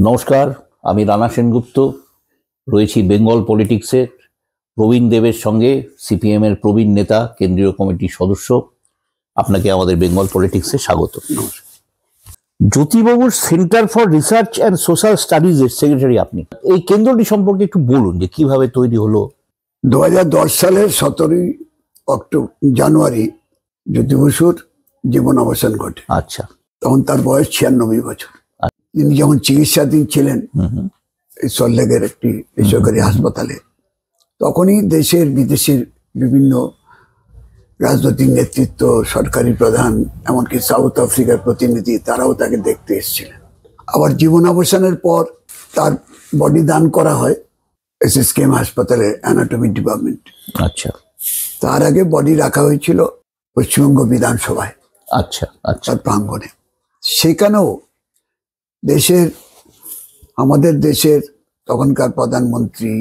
নমস্কার, আমি রানা সেনগুপ্ত রয়েছি বেঙ্গল পলিটিক্সের প্রবীণ দেবের সঙ্গে। সিপিএম এর প্রবীণ নেতা, কেন্দ্রীয় কমিটির সদস্য। আপনাকে আমাদের বেঙ্গল পলিটিক্সে স্বাগত। জ্যোতিবাবুর centre for research and social স্টাডিজের সেক্রেটারি আপনি। এই কেন্দ্রটি সম্পর্কে একটু বলুন যে কিভাবে তৈরি হলো। 2010 সালের 17 জানুয়ারি জ্যোতি বসুর জীবন অবসান ঘটে। আচ্ছা, তখন তার বয়স 96 বছর। তিনি যখন চিকিৎসাধীন ছিলেন সল্টলেকের একটি বেসরকারি হাসপাতালে, তখনই দেশের বিদেশের বিভিন্ন রাজনৈতিক নেতৃত্ব, সরকারি প্রধান, এমনকি সাউথ আফ্রিকার প্রতিনিধি, তারাও তাকে দেখতে এসেছিলেন। আবার জীবন অবসানের পর তার বডি দান করা হয় SSKM হাসপাতালে অ্যানাটমি ডিপার্টমেন্ট। আচ্ছা, তার আগে বডি রাখা হয়েছিল পশ্চিমবঙ্গ বিধানসভায়। আচ্ছা আচ্ছা, তার প্রাঙ্গণে। সেখানেও আমাদের দেশের তখনকার প্রধানমন্ত্রী,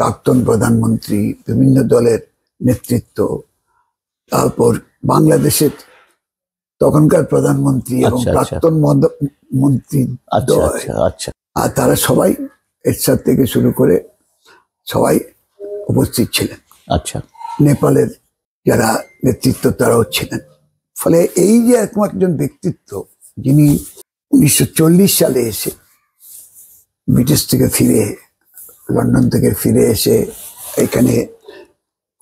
প্রাক্তন প্রধানমন্ত্রী, বিভিন্ন দলের নেতৃত্ব, তারপর বাংলাদেশের তখনকার প্রধানমন্ত্রী এবং প্রাক্তন মন্ত্রী, আর তারা সবাই এরশাদ থেকে শুরু করে সবাই উপস্থিত ছিলেন। আচ্ছা, নেপালের যারা নেতৃত্ব তারাও ছিলেন। ফলে এই যে একজন ব্যক্তিত্ব, যিনি 1940 সালে এসে ব্রিটিশ থেকে ফিরে, লন্ডন থেকে ফিরে এসে এখানে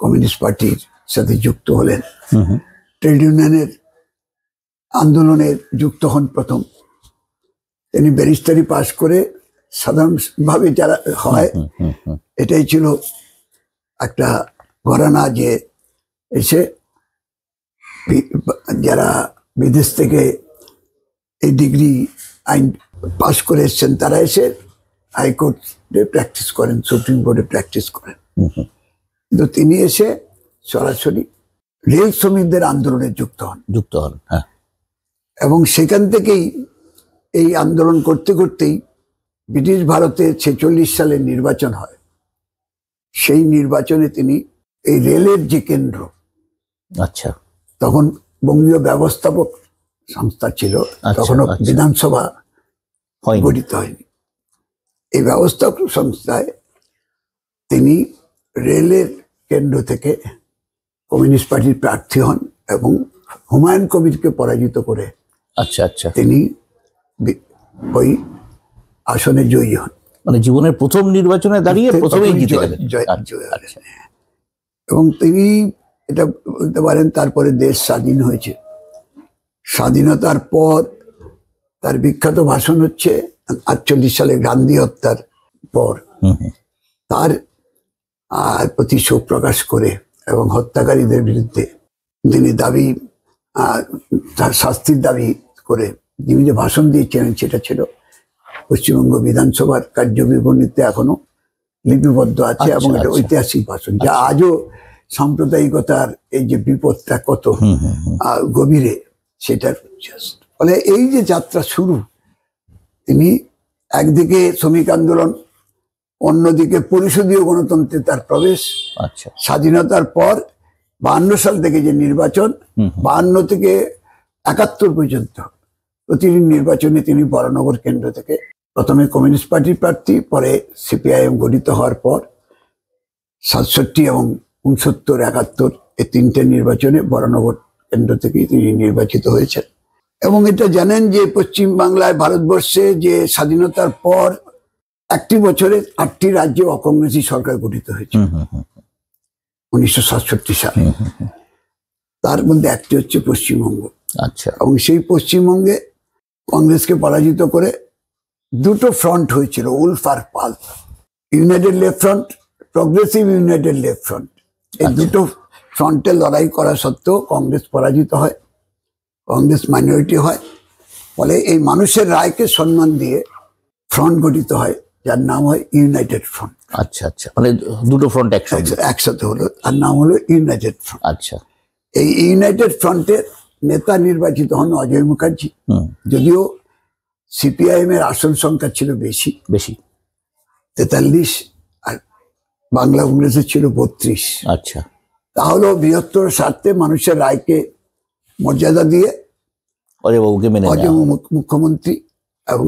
কমিউনিস্ট পার্টির সাথে যুক্ত হলেন, ট্রেড ইউনিয়নের আন্দোলনে যুক্ত হন প্রথম। তিনি ব্যারিস্টারি পাশ করে সাধারণভাবে যারা হয়, এটাই ছিল একটা ঘরানা যে এসে যারা বিদেশ থেকে এই ডিগ্রি আইন পাশ করে এসছেন, তারা এসে হাইকোর্টে প্র্যাকটিস করেন, সুপ্রিম কোর্টে প্র্যাকটিস করেন। কিন্তু তিনি এসে সরাসরি রেল শ্রমিকদের আন্দোলনে যুক্ত হন। হ্যাঁ। এবং সেখান থেকেই এই আন্দোলন করতে করতেই ব্রিটিশ ভারতে 46 সালে নির্বাচন হয়। সেই নির্বাচনে তিনি এই রেলের যে কেন্দ্র, আচ্ছা, তখন বঙ্গীয় ব্যবস্থাপক সংস্থা ছিল, তখনও বিধানসভা গঠিত হয়নি। এই ব্যবস্থাপক সংস্থায় তিনি রেলের কেন্দ্র থেকে কমিউনিস্ট পার্টির প্রার্থী হন এবং হুমায়ুন কবিরকে পরাজিত করে তিনি ওই আসনে জয়ী হন। মানে জীবনের প্রথম নির্বাচনে দাঁড়িয়ে প্রথমেই জিতে গেলেন। এবং তিনি এটা বলতে পারেন, তারপরে দেশ স্বাধীন হয়েছে। স্বাধীনতার পর তার বিখ্যাত ভাষণ হচ্ছে 48 সালে গান্ধী হত্যার পর তার প্রতি শোক প্রকাশ করে এবং হত্যাকারীদের বিরুদ্ধে তিনি তার শাস্তির দাবি করে তিনি যে ভাষণ দিয়েছিলেন, সেটা ছিল পশ্চিমবঙ্গ বিধানসভার কার্যবিবরণীতে এখনো লিপিবদ্ধ আছে। এবং এটা ঐতিহাসিক ভাষণ, যা আজও সাম্প্রদায়িকতার এই যে বিপদটা কত গভীরে, সেটার ফলে এই যে যাত্রা শুরু, তিনি একদিকে শ্রমিক আন্দোলন, অন্যদিকে পরিষদীয় গণতন্ত্রে তার প্রবেশ। স্বাধীনতার পর 52 সাল থেকে যে নির্বাচন, 52 থেকে 71 পর্যন্ত প্রতিটি নির্বাচনে তিনি বরানগর কেন্দ্র থেকে প্রথমে কমিউনিস্ট পার্টির প্রার্থী, পরে সিপিআইএম গঠিত হওয়ার পর 67 এবং 69, 71 এই তিনটে নির্বাচনে বরানগর কেন্দ্র থেকেই তিনি নির্বাচিত হয়েছেন। এবং এটা জানেন যে পশ্চিম বাংলায়, ভারতবর্ষে যে স্বাধীনতার পর একটি বছরে 8টি রাজ্যে অকংগ্রেসী সরকার গঠিত হয়েছে 1967 সালে। তার মধ্যে একটি হচ্ছে পশ্চিমবঙ্গ। এবং সেই পশ্চিমবঙ্গে কংগ্রেসকে পরাজিত করে দুটো ফ্রন্ট হয়েছিল, উলফ আর PULF, United Left Front, Progressive United Left Front. এই দুটো ফ্রন্টে লড়াই করা সত্ত্বেও কংগ্রেস পরাজিত হয়, কংগ্রেস মাইনরিটি হয়। ফলে এই মানুষের রায়কে সম্মান দিয়ে ফ্রন্ট গঠিত হয়, যার নাম হয় ইউনাইটেড ফ্রন্ট। মানে দুটো ফ্রন্ট একসাথে হলো, আর নাম হলো ইউনাইটেড ফ্রন্ট। এই ইউনাইটেড ফ্রন্টের নেতা নির্বাচিত হন অজয় মুখার্জি। যদিও সিপিআইএম এর আসন সংখ্যা ছিল বেশি 43, আর বাংলা কংগ্রেসের ছিল 32। তাহলেও বৃহত্তর স্বার্থে মানুষের রায়কে মর্যাদা দিয়ে অজয় মুখ্যমন্ত্রী এবং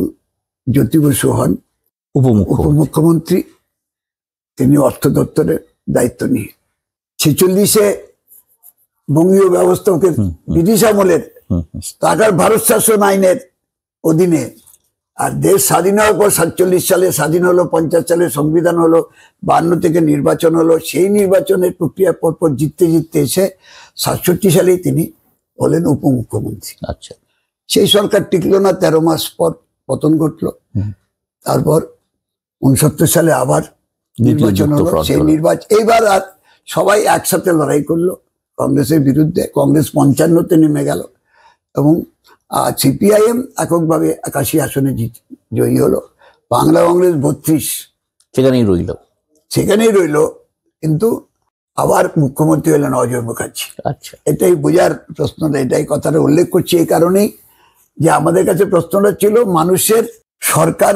জ্যোতি বসু হন উপমুখ্যমন্ত্রী। তিনি অর্থ দপ্তরের দায়িত্ব নিয়ে 46-এ বঙ্গীয় ব্যবস্থাকে ব্রিটিশ আমলের টাকার ভারত শাসন আইনের অধীনে, আর দেশ স্বাধীন হওয়ার পর 47 সালে স্বাধীন হলো, 50 সালে সংবিধান হলো, 52 থেকে নির্বাচন হলো। সেই নির্বাচনের প্রক্রিয়া পরপর জিততে জিততে এসে 67 সালেই তিনি হলেন উপমুখ্যমন্ত্রী। আচ্ছা, সেই সরকার টিকলো না, 13 মাস পর পতন ঘটলো। তারপর 69 সালে আবার নির্বাচন হলো। সেই নির্বাচন এইবার আর সবাই একসাথে লড়াই করলো কংগ্রেসের বিরুদ্ধে। কংগ্রেস 55-তে নেমে গেল এবং সিপিআইএম এককভাবে 81 আসনে জয়ী হলো। বাংলা কংগ্রেস 32 সেখানেই রইল। কিন্তু আবার মুখ্যমন্ত্রী হলেন অজয় মুখার্জি। আচ্ছা, এটাই বোঝার প্রশ্নটা, এটাই কথাটা উল্লেখ করছি এই কারণেই যে আমাদের কাছে প্রশ্নটা ছিল মানুষের সরকার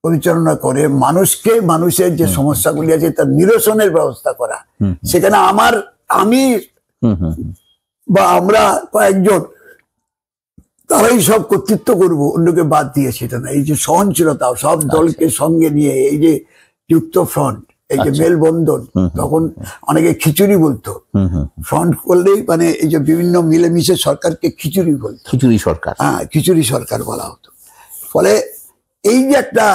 পরিচালনা করে মানুষকে, মানুষের যে সমস্যাগুলি আছে তার নিরসনের ব্যবস্থা করা। সেখানে আমি বা আমরা কয়েকজন তারাই সব কর্তৃত্ব করবো, অন্যকে বাদ দিয়ে সেটা না। এই যে সহনশীলতা, সব দলকে সঙ্গে নিয়ে, এই যে যুক্ত ফ্রন্ট, এই যে মেলবন্ধন, তখন অনেকে খিচুড়ি বলতো, ফ্রন্ট করলেই মানে এই যে বিভিন্ন মিলেমিশে সরকারকে খিচুড়ি বলতো, খিচুড়ি সরকার। হ্যাঁ, খিচুড়ি সরকার বলা হতো। ফলে এই যে একটা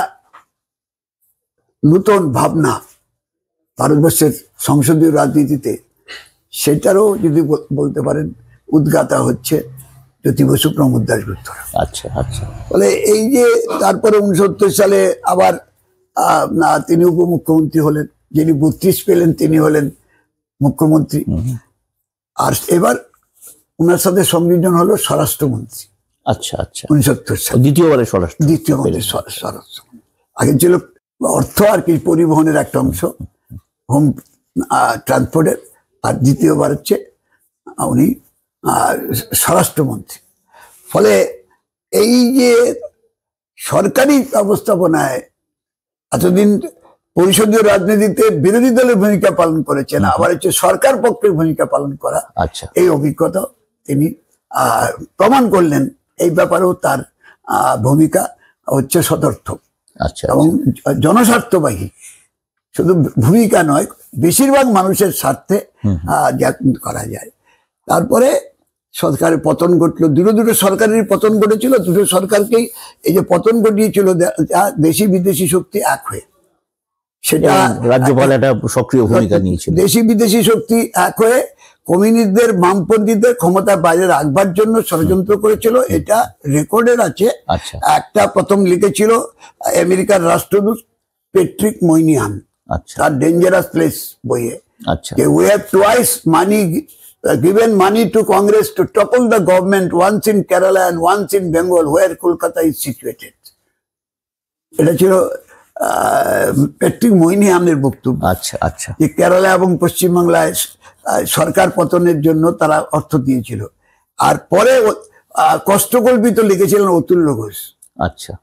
নতুন ভাবনা ভারতবর্ষের সংসদীয় রাজনীতিতে, সেটারও যদি বলতে পারেন উদ্গাতা হচ্ছে জ্যোতি বসু, প্রমোদ দাশগুপ্ত। আচ্ছা আচ্ছা। ফলে এই যে তারপরে 69 সালে আবার তিনি উপমুখ্যমন্ত্রী হলেন। যিনি 32 পেলেন তিনি হলেন মুখ্যমন্ত্রী। আর এবার ওনার সাথে সংযোজন হলো স্বরাষ্ট্রমন্ত্রী। আচ্ছা আচ্ছা। 69 সালে দ্বিতীয়বারের স্বরাষ্ট্র। আগে ছিল অর্থ আর কি, পরিবহনের একটা অংশ, হোম ট্রান্সপোর্টের, আর দ্বিতীয়বার হচ্ছে উনি স্বরাষ্ট্রমন্ত্রী। ফলে এই যে সরকারি ব্যবস্থাপনায় এতদিন পরিষদীয় রাজনীতিতে বিরোধী দলের ভূমিকা পালন করেছেন, আবার হচ্ছে সরকার পক্ষের ভূমিকা পালন করা, এই অভিজ্ঞতা তিনি প্রমাণ করলেন। এই ব্যাপারেও তার ভূমিকা হচ্ছে সদর্থক এবং জনস্বার্থবাহী। শুধু ভূমিকা নয়, বেশিরভাগ মানুষের স্বার্থে যা করা যায়। তারপরে সরকারের পতন ঘটলো, দুটো সরকারের পতন ঘটেছিল। দুটো সরকারকেই এই যে পতন ঘটিয়েছিল দেশি বিদেশি শক্তি এক হয়ে, সেটা রাজ্যপাল একটা সক্রিয় ভূমিকা নিয়েছিল। দেশি বিদেশি শক্তি এক হয়ে কমিউনিস্টদের, বামপন্থীদের ক্ষমতার বাইরে রাখবার জন্য ষড়যন্ত্র করেছিল। এটা রেকর্ডের আছে। একটা প্রথম লিখেছিল আমেরিকার রাষ্ট্রদূত পেট্রিক মোইনিহান তার ডেঞ্জারাস প্লেস বইয়ে, যে we have twice given money to Congress to topple the government, once in Kerala and once in Bengal where Kolkata is situated. এটা ছিল পেট্রিক মোইনিহানের বক্তব্য। আচ্ছা আচ্ছা। যে কেরালা এবং পশ্চিমবাংলায় সরকার পতনের জন্য তারা অর্থ দিয়েছিল। আর পরে কষ্টকল্পিত লিখেছিলেন অতুল্য ঘোষ। আচ্ছা।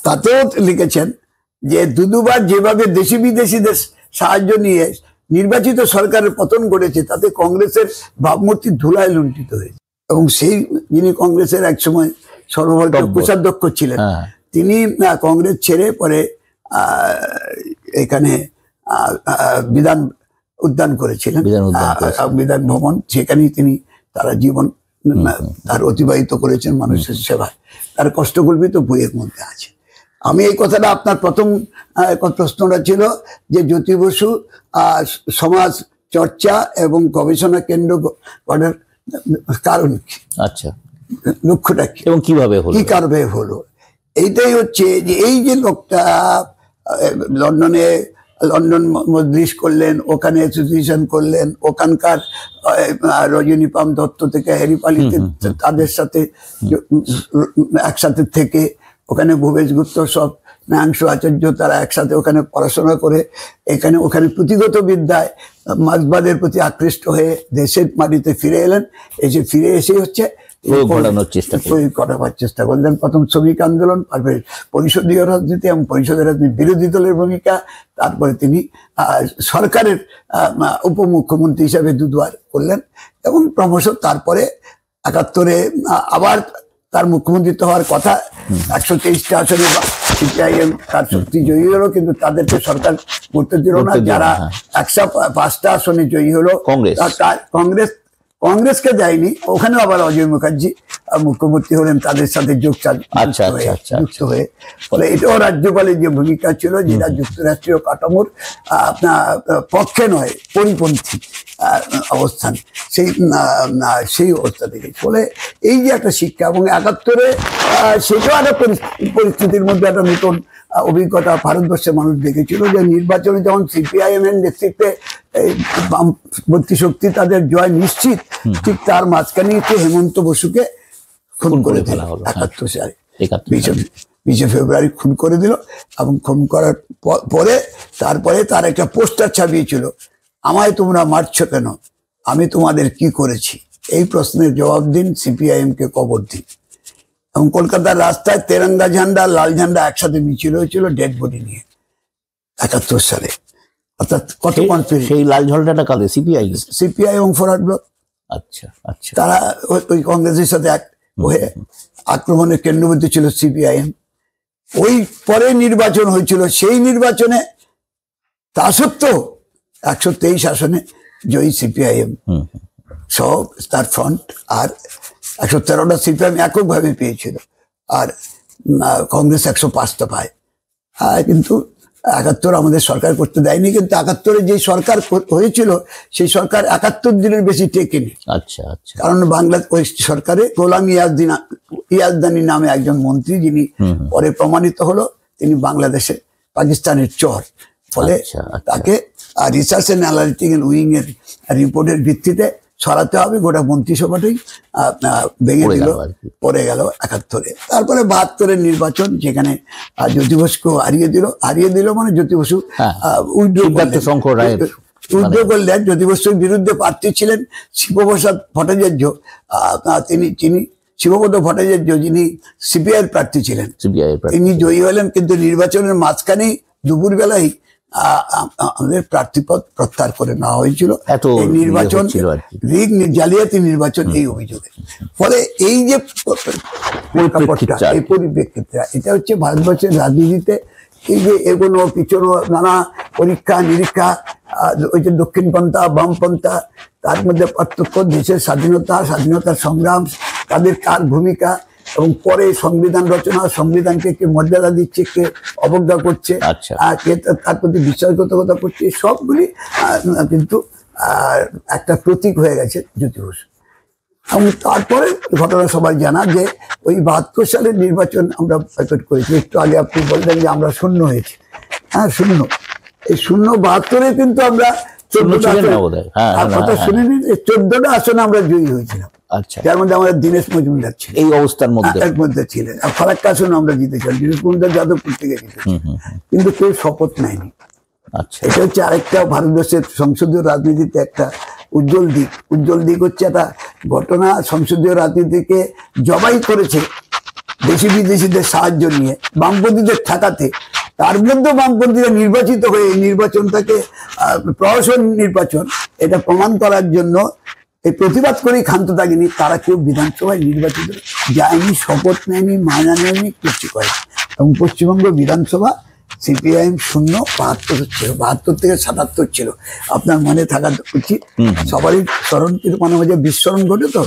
তাতেও লিখেছেন যে দুবার যেভাবে দেশি বিদেশিদের সাহায্য নিয়ে নির্বাচিত সরকারের পতন ঘটেছে, তাতে কংগ্রেসের ভাবমূর্তি ধুলায় লুণ্ঠিত হয়েছে। এবং সেই যিনি কংগ্রেসের একসময় সর্বভারতীয় কোষাধ্যক্ষ ছিলেন, তিনি কংগ্রেস ছেড়ে পরে এখানে বিধান উদ্যান করেছিলেন, বিধান ভবন। সেখানেই তিনি তারা জীবন তার অতিবাহিত করেছেন মানুষের সেবায়। তার কষ্টকল্পিত বইয়ের মধ্যে আছে। আমি এই কথাটা, আপনার প্রথম প্রশ্নটা ছিল যে জ্যোতি বসু সমাজ চর্চা এবং গবেষণা কেন্দ্র গড়ার কারণ কি, আচ্ছা, লক্ষ্যটা কি এবং কিভাবে হলো, কি কারণে হলো। এইটাই হচ্ছে যে এই যে লোকটা লন্ডন মজলিস করলেন, ওখানে অ্যাসোসিয়েশন করলেন, ওখানকার রজনীপাম দত্ত থেকে হ্যারিপালিতে তাদের সাথে একসাথে থেকে, ওখানে ভূপেশ গুপ্ত সব ন্যাংশ আচার্য তারা একসাথে ওখানে পড়াশোনা করে ওখানে পুঁথিগত বিদ্যায় মার্ক্সবাদের প্রতি আকৃষ্ট হয়ে দেশের মাটিতে ফিরে এলেন। ফিরে এসে হচ্ছে প্রয়োগ করার চেষ্টা করলেন। প্রথম শ্রমিক আন্দোলন, তারপরে পরিষদীয় রাজনীতি এবং পরিষদের রাজনীতি, বিরোধী দলের ভূমিকা, তারপরে তিনি সরকারের উপমুখ্যমন্ত্রী হিসাবে দুবার করলেন এবং ক্রমশ তারপরে 71-এ আবার তার মুখ্যমন্ত্রিত্ব হওয়ার কথা, 123টা আসনে সিপিআইএম তার শক্তি জয়ী হলো, কিন্তু তাদেরকে সরকার করতে দিল না। যারা 105টা আসনে জয়ী হলো কংগ্রেসকে দেয়নি, ওখানে আবার অজয় মুখার্জি মুখ্যমন্ত্রী হলেন, তাদের সাথে যুক্ত হয়ে। ফলে এটাও রাজ্যপালের যে ভূমিকা ছিল, যেটা যুক্তরাষ্ট্রীয় কাঠামোর আপনার পক্ষে নয়, পরিপন্থী অবস্থান, সেই অবস্থা থেকে। ফলে এই যে একটা শিক্ষা, এবং 71-এ সেটাও একটা পরিস্থিতির মধ্যে একটা নতুন অভিজ্ঞতা ভারতবর্ষের মানুষ দেখেছিল, যে নির্বাচনে যখন সিপিআইএম এর নেতৃত্বে বামপন্থী শক্তি তাদের জয় নিশ্চিত, ঠিক তার মাঝখানে হেমন্ত বসুকে খুন করে দিল 71 সালে, 20 ফেব্রুয়ারি খুন করে দিল। এবং খুন করার পরে তারপরে তার একটা পোস্টার ছাপিয়েছিল, আমায় তোমরা মারছো কেন, আমি তোমাদের কি করেছি, এই প্রশ্নের জবাব দিন, সিপিআইএম কে কবর দিন। এবং কলকাতার রাস্তায় তেরঙ্গা ঝান্ডা, লাল ঝান্ডা একসাথে মিছিল হয়েছিল ডেড বডি নিয়ে 71 সালে। অর্থাৎ কত কনফিডেন্স। সেই লাল ঝান্ডাটা কাদের? সিপিআই এবং ফরওয়ার্ড ব্লক। আচ্ছা আচ্ছা। তারা ওই কংগ্রেসের সাথে এক হয়ে আক্রমণের কেন্দ্রবিন্দু ছিল সিপিআইএম। ওই পরে নির্বাচন হয়েছিল, সেই নির্বাচনে তা সত্ত্বেও 123 আসনে জয়ী সিপিআইএম সহ তার ফ্রন্ট, আর 113টা সিপিআইএম এককভাবে পেয়েছিল, আর কংগ্রেস 105টা পায়। কিন্তু 71 আমাদের সরকার করতে দেয়নি, কিন্তু 71-এ যে সরকার হয়েছিল সেই সরকার 71 দিনের বেশি টেকেনি। আচ্ছা আচ্ছা। কারণ ওই সরকারে গোলাম ইয়াজদানি নামে একজন মন্ত্রী, যিনি পরে প্রমাণিত হলো তিনি বাংলাদেশে পাকিস্তানের চর। ফলে তাকে রিসার্চ অ্যান্ড অ্যানালিটিক্যাল উইং এর রিপোর্টের ভিত্তিতে সরাতে হবে, গোটা মন্ত্রিসভাটাই ভেঙে দিল, পড়ে গেল 71-এ। তারপরে 72-এর নির্বাচন, যেখানে জ্যোতি বসুকে হারিয়ে দিল মানে জ্যোতি বসু উইথড্র করলেন। জ্যোতি বসুর বিরুদ্ধে প্রার্থী ছিলেন শিবপ্রসাদ ভট্টাচার্য, তিনি শিবপদ ভট্টাচার্য, যিনি সিপিআই এর প্রার্থী ছিলেন, তিনি জয়ী হলেন। কিন্তু নির্বাচনের মাঝখানেই দুপুরবেলায় আমাদের প্রার্থীপদ প্রত্যাহার করে নেওয়া হয়েছিল। এই নির্বাচন রিগ, জালিয়াতি নির্বাচন, এই অভিযোগে। ফলে এই যে পরিপ্রেক্ষিতটা, এটা হচ্ছে ভারতবর্ষের রাজনীতিতে এই যে এগোনো পিছনো নানা পরীক্ষা নিরীক্ষা, ওই যে দক্ষিণপন্থা বামপন্থা, তার মধ্যে পার্থক্য, দেশের স্বাধীনতার সংগ্রাম, তাদের কার ভূমিকা, এবং পরে সংবিধান রচনা, সংবিধানকে কে মর্যাদা দিচ্ছে, কে অবজ্ঞা করছে, কে তার প্রতি বিশ্বাসঘাতকতা করছে, সবগুলি কিন্তু একটা প্রতীক হয়ে গেছে জ্যোতি বসু। এবং তারপরে ঘটনা সবাই জানা, যে ওই 72 সালের নির্বাচন আমরা বয়কট করেছি। একটু আগে আপনি বললেন যে আমরা শূন্য হয়েছি। হ্যাঁ, শূন্য। এই 72-এ কিন্তু আমরা 14টা আসনে আমরা জয়ী হয়েছিলাম। আচ্ছা। যার মধ্যে আমাদের দীনেশ মজুমদার ছিল, এই অবস্থার মধ্যে ছিলেন। আর ফারাক্কা আসনে আমরা জিতেছিলাম, দীনেশ মজুমদার যাদবপুর থেকে জিতেছি, কিন্তু কেউ শপথ নেয়নি। আচ্ছা। এটা হচ্ছে আরেকটা ভারতবর্ষের সংসদীয় রাজনীতিতে একটা উজ্জ্বল দিক হচ্ছে একটা ঘটনা। সংসদীয় রাজনীতিকে জবাই করেছে দেশি বিদেশিদের সাহায্য নিয়ে, বামপন্থীদের ঠেকাতে। তার মধ্যে বামপন্থীরা নির্বাচিত হয়ে নির্বাচনটাকে প্রহসন নির্বাচন, এটা প্রমাণ করার জন্য এই প্রতিবাদ করেই ক্ষান্ত থাকেনি। তারা কেউ বিধানসভায় নির্বাচিত যায়নি, শপথ নেয়নি, মায়না নেয়নি, কিছু করে। এবং পশ্চিমবঙ্গ বিধানসভা সিপিআইএম শূন্য, 72 ছিল, 72 থেকে 77 ছিল। আপনার মনে থাকা উচিত, সবারই স্মরণ, কিন্তু মাঝে মাঝে বিস্মরণ ঘটে, তো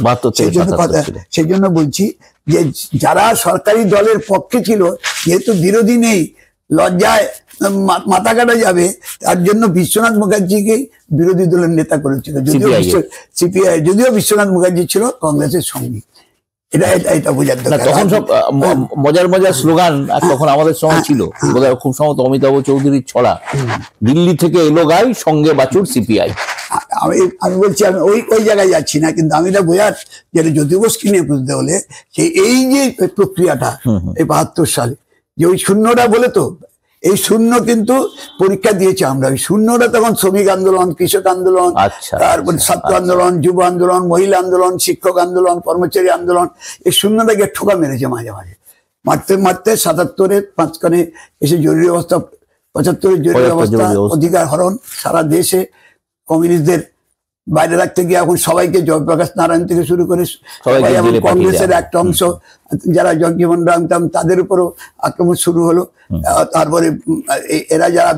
সেই জন্য বলছি যে যারা সরকারি দলের পক্ষে ছিল, যেহেতু বিরোধী নেই, লজ্জায় মাথা কাটা যাবে, তার জন্য বিশ্বনাথ মুখার্জিকে বিরোধী দলের নেতা করেছিল। যদিও বিশ্বনাথ মুখার্জি ছিল কংগ্রেসের সঙ্গী। এটা বোঝার দরকার। তখন সব মজার স্লোগান তখন আমাদের সময় ছিল, খুব সম্ভবত অমিতাভ চৌধুরীর ছড়া, দিল্লি থেকে এলো গাই, সঙ্গে বাছুর সিপিআই। আমি বলছি, আমি ওই জায়গায় যাচ্ছি না, কিন্তু আমি এটা বোঝার, যেটা জ্যোতি বসুকে নিয়ে বুঝতে হলে এই যে প্রক্রিয়াটা এই 72 সালে, যে ওই শূন্যটা বলে, তো এই শূন্য কিন্তু পরীক্ষা দিয়েছে আমরা। ওই শূন্যটা তখন শ্রমিক আন্দোলন, কৃষক আন্দোলন, তারপর ছাত্র আন্দোলন, যুব আন্দোলন, মহিলা আন্দোলন, শিক্ষক আন্দোলন, কর্মচারী আন্দোলন, এই শূন্যটাকে ঠোকা মেরেছে মাঝে মারতে 77-এর মাঝখানে এসে জরুরি অবস্থা, 75-এর জরুরি অবস্থা, অধিকার হরণ, সারা দেশে কমিউনিস্টদের বাইরে রাখতে গিয়ে এখন সবাইকে জয়প্রকাশ নারায়ণ থেকে শুরু করে সবাইকে সবাই এখন জেলে পাঠিয়ে কংগ্রেসের দেওয়া। একটা অংশ যারা জগজীবন রাম তাদের উপরও আক্রমণ শুরু হলো। তারপরে এরা যারা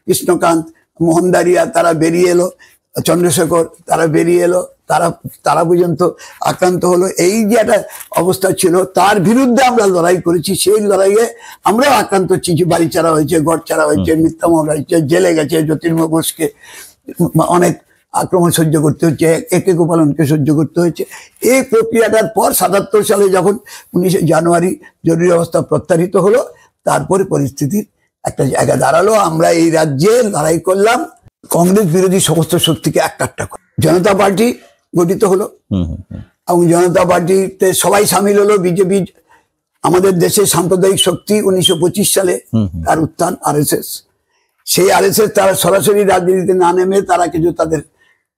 কৃষ্ণকান্ত মোহনদারিয়া তারা বেরিয়ে এলো, চন্দ্রশেখর তারা বেরিয়ে এলো, তারা পর্যন্ত আক্রান্ত হলো। এই যে একটা অবস্থা ছিল তার বিরুদ্ধে আমরা লড়াই করেছি। সেই লড়াইয়ে আমরাও আক্রান্ত হচ্ছি, বাড়ি ছাড়া হয়েছে, ঘর ছাড়া হয়েছে, মিথ্যা মামলা হয়েছে, জেলে গেছে, জ্যোতির্ময় ঘোষকে অনেক আক্রমণ সহ্য করতে হচ্ছে, একে গোপালনকে সহ্য করতে হয়েছে। এই প্রক্রিয়াটার পর ৭৭ সালে যখন ১৯ জানুয়ারি জরুরি অবস্থা প্রত্যাহৃত হলো, তারপরে পরিস্থিতির একটা জায়গা দাঁড়ালো। আমরা এই রাজ্যে লড়াই করলাম কংগ্রেস বিরোধী সমস্ত শক্তিকে একটা করে। জনতা পার্টি গঠিত হলো এবং জনতা পার্টিতে সবাই সামিল হলো। বিজেপি আমাদের দেশের সাম্প্রদায়িক শক্তি ১৯২৫ সালে তার উত্থান। আরএসএস, সেই আরএসএস তারা সরাসরি রাজনীতিতে না নেমে তারা কিছু তাদের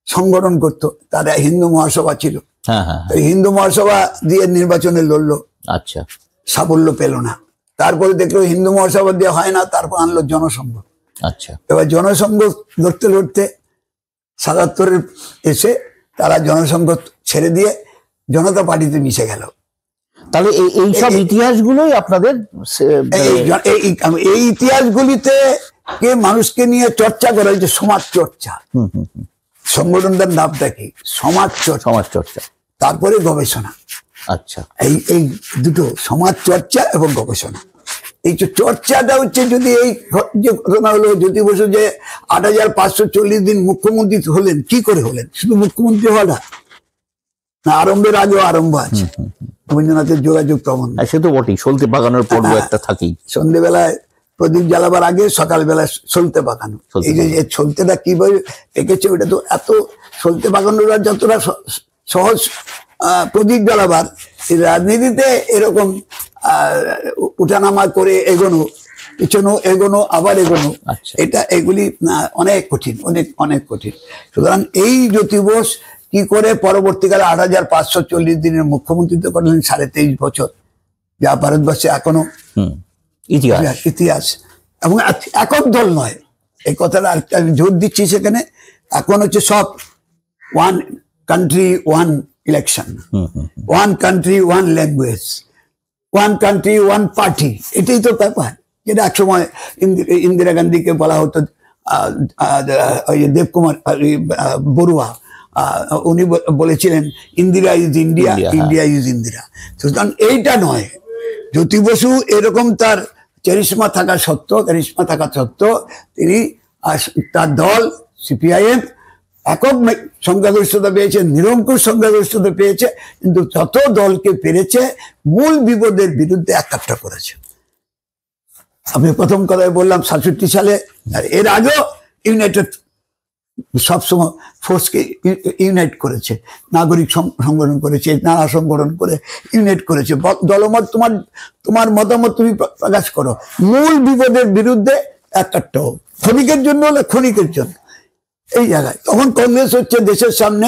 সংগঠন করতো। তারা হিন্দু মহাসভা ছিল, হিন্দু মহাসভা দিয়ে নির্বাচনে লড়লো, আচ্ছা, সাফল্য পেল না। তারপরে দেখলো হিন্দু মহাসভা দিয়ে হয় না, তারপর আনলো জনসংঘ। আচ্ছা, এবার জনসংঘ লড়তে লড়তে ৭৭ এসে তারা জনসংঘ ছেড়ে দিয়ে জনতা পার্টিতে মিশে গেল। তাহলে এই সব ইতিহাসগুলোই আপনাদের এই ইতিহাসগুলিতে কে মানুষকে নিয়ে চর্চা করা হয়েছে, সমাজ চর্চা। সংগঠনটার নামটা কি? সমাজ চর্চা, তারপরে গবেষণা। আচ্ছা, এই দুটো, সমাজ চর্চা এবং গবেষণা। এই যে চর্চাটা হচ্ছে, যদি এই যে ঘটনা হলো জ্যোতি বসু যে ৮৫৪০ দিন মুখ্যমন্ত্রী হলেন, কি করে হলেন? শুধু মুখ্যমন্ত্রী হওয়া না, আরম্ভের আগেও আরম্ভ আছে। রবীন্দ্রনাথের যোগাযোগ প্রবন্ধ, সে তো বটেই, সলতে পাকানোর পর্ব একটা থাকেই। সন্ধ্যেবেলায় প্রদীপ জ্বালাবার আগে সকালবেলা সলতে পাকানো। এই যে সলতেটা কিভাবে এঁকেছে, ওটা তো এত সলতে পাকানোটা যতটা সহজ প্রদীপ জ্বালাবার, রাজনীতিতে এরকম উঠানামা করে এগোনো, পিছনো এগোনো, আবার এগোনো, এগুলি অনেক কঠিন, অনেক কঠিন। সুতরাং এই জ্যোতি বোস কি করে পরবর্তীকালে ৮৫৪০ দিনের মুখ্যমন্ত্রিত্ব করলেন ২৩.৫ বছর, যা ভারতবর্ষে এখনো ইতিহাস। এবং একক দল নয়, এই কথাটা আমি জোর দিচ্ছি সেখানে। এখন হচ্ছে সব one country one election, one country one language, one country one party. এটাই তো ব্যাপার, যেটা একসময় ইন্দিরা গান্ধীকে বলা হতো, দেবকুমার বড়ুয়া উনি বলেছিলেন Indira is India, India is Indira. সুতরাং এইটা নয়। জ্যোতি বসু এরকম তার ক্যারিশমা থাকা সত্ত্বেও তিনি তার দল সিপিআইএম একক সংখ্যাগরিষ্ঠতা পেয়েছে, নিরঙ্কুশ সংখ্যাগরিষ্ঠতা পেয়েছে, কিন্তু যত দলকে পেরেছে মূল বিপদের বিরুদ্ধে একটা করেছে। আমি প্রথম কথায় বললাম ৬৭ সালে, আর এর আগেও ইউনাইটেড সবসময় ফোর্সকে ইউনাইট করেছে, নাগরিক সংগঠন করেছে, নানা সংগঠন করে ইউনাইট করেছে। দলমত, তোমার মতামত তুমি প্রকাশ করো, মূল বিপদের বিরুদ্ধে একটা ক্ষণিকের জন্য হলে ক্ষণিকের জন্য। এই জায়গায় তখন কংগ্রেস হচ্ছে দেশের সামনে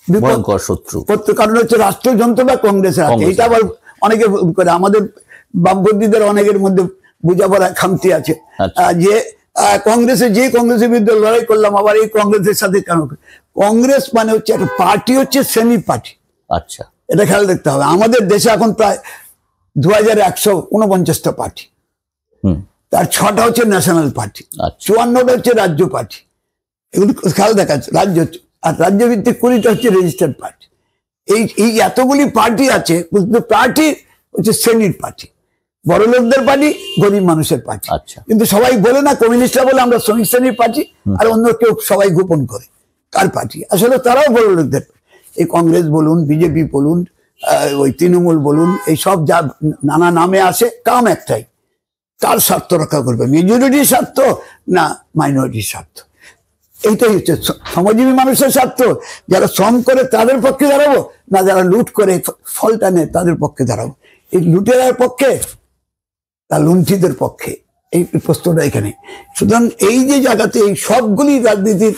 ভয়ঙ্কর শত্রু, কারণ হচ্ছে রাষ্ট্রযন্ত্রটা কংগ্রেসের হাতে। এটা আবার অনেকে করে, আমাদের বামপন্থীদের অনেকের মধ্যে বোঝাপড়া খামতি আছে, যে কংগ্রেসের বিরুদ্ধে লড়াই করলাম, আবার এই কংগ্রেসের সাথে কেন? কংগ্রেস মানে হচ্ছে একটা পার্টি, হচ্ছে সেমি পার্টি। আচ্ছা, এটা খেয়াল দেখতে হবে। আমাদের দেশে এখন প্রায় 2149টা পার্টি, তার 6টা হচ্ছে ন্যাশনাল পার্টি, 54টা হচ্ছে রাজ্য পার্টি। এগুলি খেয়াল দেখা যাচ্ছে রাজ্য, আর রাজ্য ভিত্তিক 20টা হচ্ছে রেজিস্টার্ড পার্টি। এই এতগুলি পার্টি আছে, পার্টি হচ্ছে শ্রেণীর পার্টি, বড় লোকদের পার্টি, গরিব মানুষের পার্টি। কিন্তু সবাই বলে না, কমিউনিস্টরা বলে আমরা শ্রমিক শ্রেণীর পার্টি, আর অন্য কেউ সবাই গোপন করে কার পার্টি, আসলে তারাও বড় লোকদের। এই কংগ্রেস বলুন, বিজেপি বলুন, ওই তৃণমূল বলুন, এই সব যা নানা নামে আসে, কাম একটাই, কার স্বার্থ রক্ষা করবে, মেজরিটির স্বার্থ না মাইনরিটির স্বার্থ। এইটাই হচ্ছে শ্রমজীবী মানুষের স্বার্থ, যারা শ্রম করে তাদের পক্ষে দাঁড়াবো, না যারা লুট করে ফলটা নেয় তাদের পক্ষে দাঁড়াবো। এই লুটেরার পক্ষে, তার লুণ্ঠিতের পক্ষে, এই প্রশ্নটা এখানে। সুতরাং এই যে জায়গাতে এই সবগুলি রাজনীতির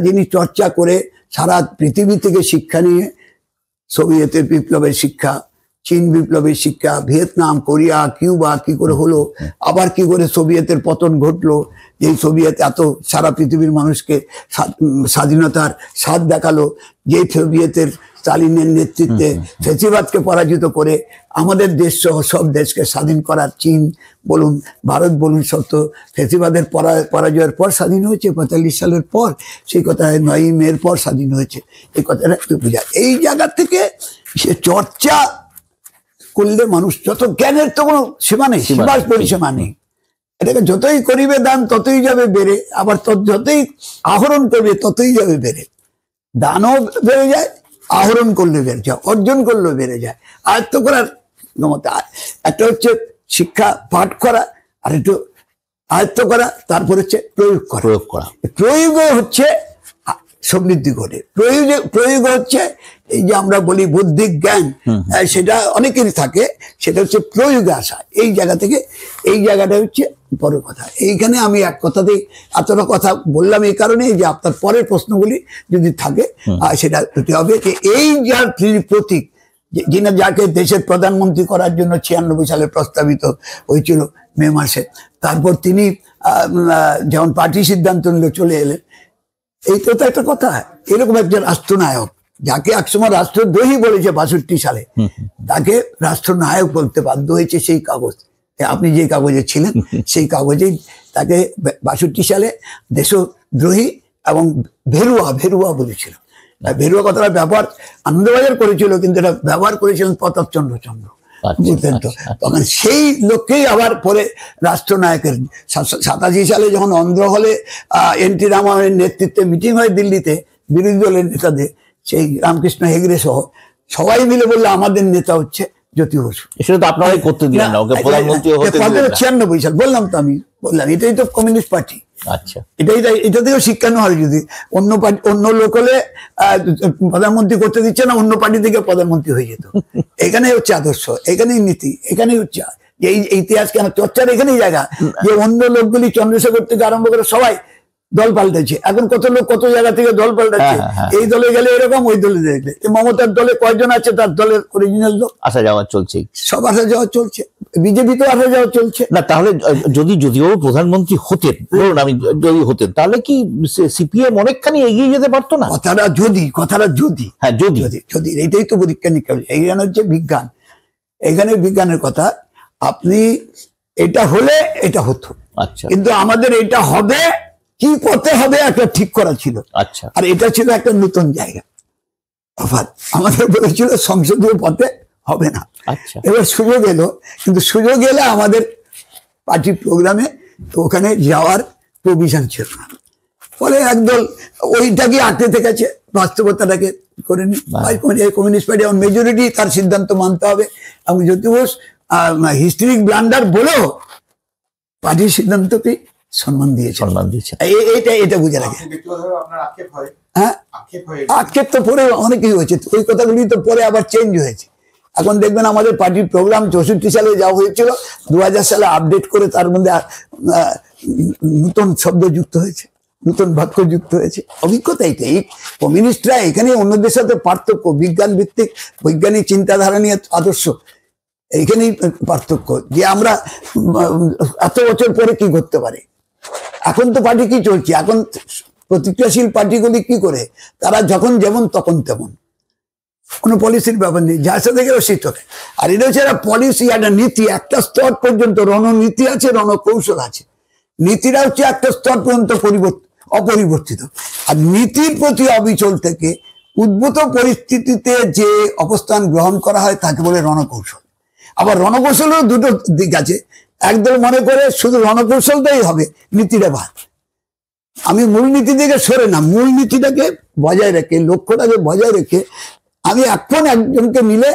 যিনি চর্চা করে সারা পৃথিবী থেকে শিক্ষা নিয়ে, সোভিয়েতের বিপ্লবের শিক্ষা, চীন বিপ্লবের শিক্ষা, ভিয়েতনাম, কোরিয়া, কিউবা কি করে হলো, আবার কি করে সোভিয়েতের পতন ঘটলো, যেই সোভিয়েত এত সারা পৃথিবীর মানুষকে স্বাধীনতার স্বাদ দেখালো, যেই সোভিয়েতের স্টালিনের নেতৃত্বে ফেসিবাদকে পরাজিত করে আমাদের দেশ সহ সব দেশকে স্বাধীন করার, চীন বলুন ভারত বলুন, সব তো ফেসিবাদের পরাজয়ের পর স্বাধীন হয়েছে, 45 সালের পর। সেই কথা 9ই মের পর স্বাধীন হয়েছে, এই কথাটা একটু বোঝা। এই জায়গা থেকে সে চর্চা করলে মানুষ যত, জ্ঞানের তো কোনো সীমা নেই, সীমার পরিসীমা নেই। এটাকে যতই করিবে দান ততই যাবে বেড়ে, আবার যতই আহরণ করবে ততই যাবে বেড়ে। দানও বেড়ে যায়, আহরণ করলে বেড়ে যায়, অর্জন করলেও বেড়ে যায়। আয়ত্ত করার ক্ষমতা, একটা হচ্ছে শিক্ষা পাঠ করা, আর একটু আয়ত্ত করা, তারপর হচ্ছে প্রয়োগ করা। প্রয়োগও হচ্ছে সমৃদ্ধি ঘটে। প্রয়োগ হচ্ছে এই যে আমরা বলি বৌদ্ধিক জ্ঞান, সেটা অনেকেরই থাকে, সেটা হচ্ছে প্রয়োগে আসা। এই জায়গা থেকে এই জায়গাটা হচ্ছে বড় কথা। এইখানে আমি এক কথাতেই এতটা কথা বললাম এই কারণে যে আপনার পরের প্রশ্নগুলি যদি থাকে সেটা হতে হবে যে এই যার প্রতীক, যিনি যাকে দেশের প্রধানমন্ত্রী করার জন্য 96 সালে প্রস্তাবিত হয়েছিল মে মাসে, তারপর তিনি যেমন পার্টি সিদ্ধান্ত নিল চলে এলেন। এই তো একটা কথা, এরকম একজন রাষ্ট্রনায়ক যাকে একসময় রাষ্ট্রদ্রোহী বলেছে 62 সালে, তাকে রাষ্ট্রনায়ক বলতে বাধ্য হয়েছে সেই কাগজ। আপনি যে কাগজে ছিলেন সেই কাগজেই তাকে 62 সালে দেশদ্রোহী এবং ভেরুয়া বলেছিল। ভেরুয়া কথাটা ব্যবহার আনন্দবাজার করেছিল, কিন্তু এটা ব্যবহার করেছিলেন প্রতাপচন্দ্র চন্দ্র, বুঝলেন তো। তখন সেই লোককেই আবার পরে রাষ্ট্রনায়কের 87 সালে যখন অন্ধ্র হলে এনটি রামারাওয়ের নেতৃত্বে মিটিং হয় দিল্লিতে বিরোধী দলের নেতাদের, সেই রামকৃষ্ণ হেগড়ে সহ সবাই মিলে বললো আমাদের নেতা হচ্ছে জ্যোতি বসু। সেটা তো আপনারাই করতে দিলেন না, ওকে প্রধানমন্ত্রী হতে দিলেন না। 96 সাল বললাম তো, আমি বললাম এটাই তো কমিউনিস্ট পার্টি। আচ্ছা, এটা থেকেও শিক্ষা নেওয়া হয়। যদি অন্য লোক হলে প্রধানমন্ত্রী করতে দিচ্ছে না, অন্য পার্টি থেকে প্রধানমন্ত্রী হয়ে যেত। এখানে হচ্ছে আদর্শ, এখানেই নীতি, এখানেই হচ্ছে এই ইতিহাস কেন চর্চার এখানেই জায়গা, যে অন্য লোকগুলি চন্দ্রশেখর থেকে আরম্ভ করে সবাই দল পাল্টাচ্ছে। এখন কত লোক কত জায়গা থেকে দল পাল্টাচ্ছে, এই দলে গেলে এরকম, ওই দলে দেখলে। মমতার দলে কয়জন আছে, তার দলের অরিজিনাল লোক, আসা যাওয়া চলছে, সব আসা যাওয়া চলছে, বিজেপি তো আসা যাওয়া চলছে না। তাহলে যদিও প্রধানমন্ত্রী হতেন, ধরুন আমি যদি হতেন, তাহলে কি সিপিএম অনেকখানি এগিয়ে যেতে পারতো না? কথাটা যদি হ্যাঁ, যদি এইটাই তো পরীক্ষা নিরীক্ষা, এইখানে হচ্ছে বিজ্ঞান, এখানে বিজ্ঞানের কথা। আপনি এটা হলে এটা হতো, আচ্ছা, কিন্তু আমাদের এটা হবে কি পথে হবে একটা ঠিক করা ছিল। আচ্ছা, আর এটা ছিল একটা নতুন জায়গা। আমাদের বলেছিল সংসদীয় পথে হবে না। আচ্ছা, এবার সুযোগ এলো, কিন্তু সুযোগ এলে আমাদের পার্টি প্রোগ্রামে ওখানে যাওয়ার প্রভিশন ছিল না। ফলে একদল ওইটাকে আটকে থেকেছে, বাস্তবতাটাকে করেনি। কমিউনিস্ট পার্টি এবং মেজরিটি তার সিদ্ধান্ত মানতে হবে, এবং জ্যোতি বোস হিস্ট্রিক ব্লান্ডার বলেও পার্টির সিদ্ধান্তকে সম্মান দিয়েছে। এটা বুঝে রাখে। হ্যাঁ, আক্ষেপ তো পরে অনেকেই হয়েছে, ওই কথাগুলি তো পরে আবার চেঞ্জ হয়েছে। এখন দেখবেন আমাদের পার্টির প্রোগ্রাম 64 সালে যা হয়েছিল 2000 সালে আপডেট করে তার মধ্যে নতুন শব্দ যুক্ত হয়েছে, নতুন বাক্য যুক্ত হয়েছে। অভিজ্ঞতা এটাই। কমিউনিস্টরা এখানে অন্যদের সাথে পার্থক্য, বিজ্ঞান ভিত্তিক বৈজ্ঞানিক চিন্তাধারা নিয়ে আদর্শ, এইখানেই পার্থক্য। যে আমরা এত বছর পরে কি করতে পারে, এখন তো পার্টি কি চলছে, এখন প্রতিক্রিয়াশীল পার্টিগুলি কি করে, তারা যখন যেমন তখন তেমন, কোনো পলিসির ব্যাপার নেই, যার সাথে গেলেও শীত হবে। আর এটা হচ্ছে একটা পলিসি, একটা নীতি, একটা স্তর পর্যন্ত রণনীতি আছে, রণকৌশল আছে। নীতিটা হচ্ছে একটা স্তর পর্যন্ত অপরিবর্তিত, আর নীতির প্রতি অবিচল থেকে উদ্ভূত পরিস্থিতিতে যে অবস্থান গ্রহণ করা হয় তাকে বলে রণকৌশল। আবার রণকৌশলেরও দুটো দিক আছে। একদল মনে করে শুধু রণকৌশলটাই হবে, নীতিটা বাদ। আমি মূলনীতি থেকে সরে না, মূলনীতিটাকে বজায় রেখে, লক্ষ্যটাকে বজায় রেখে আমি এখন একজনকে মিলে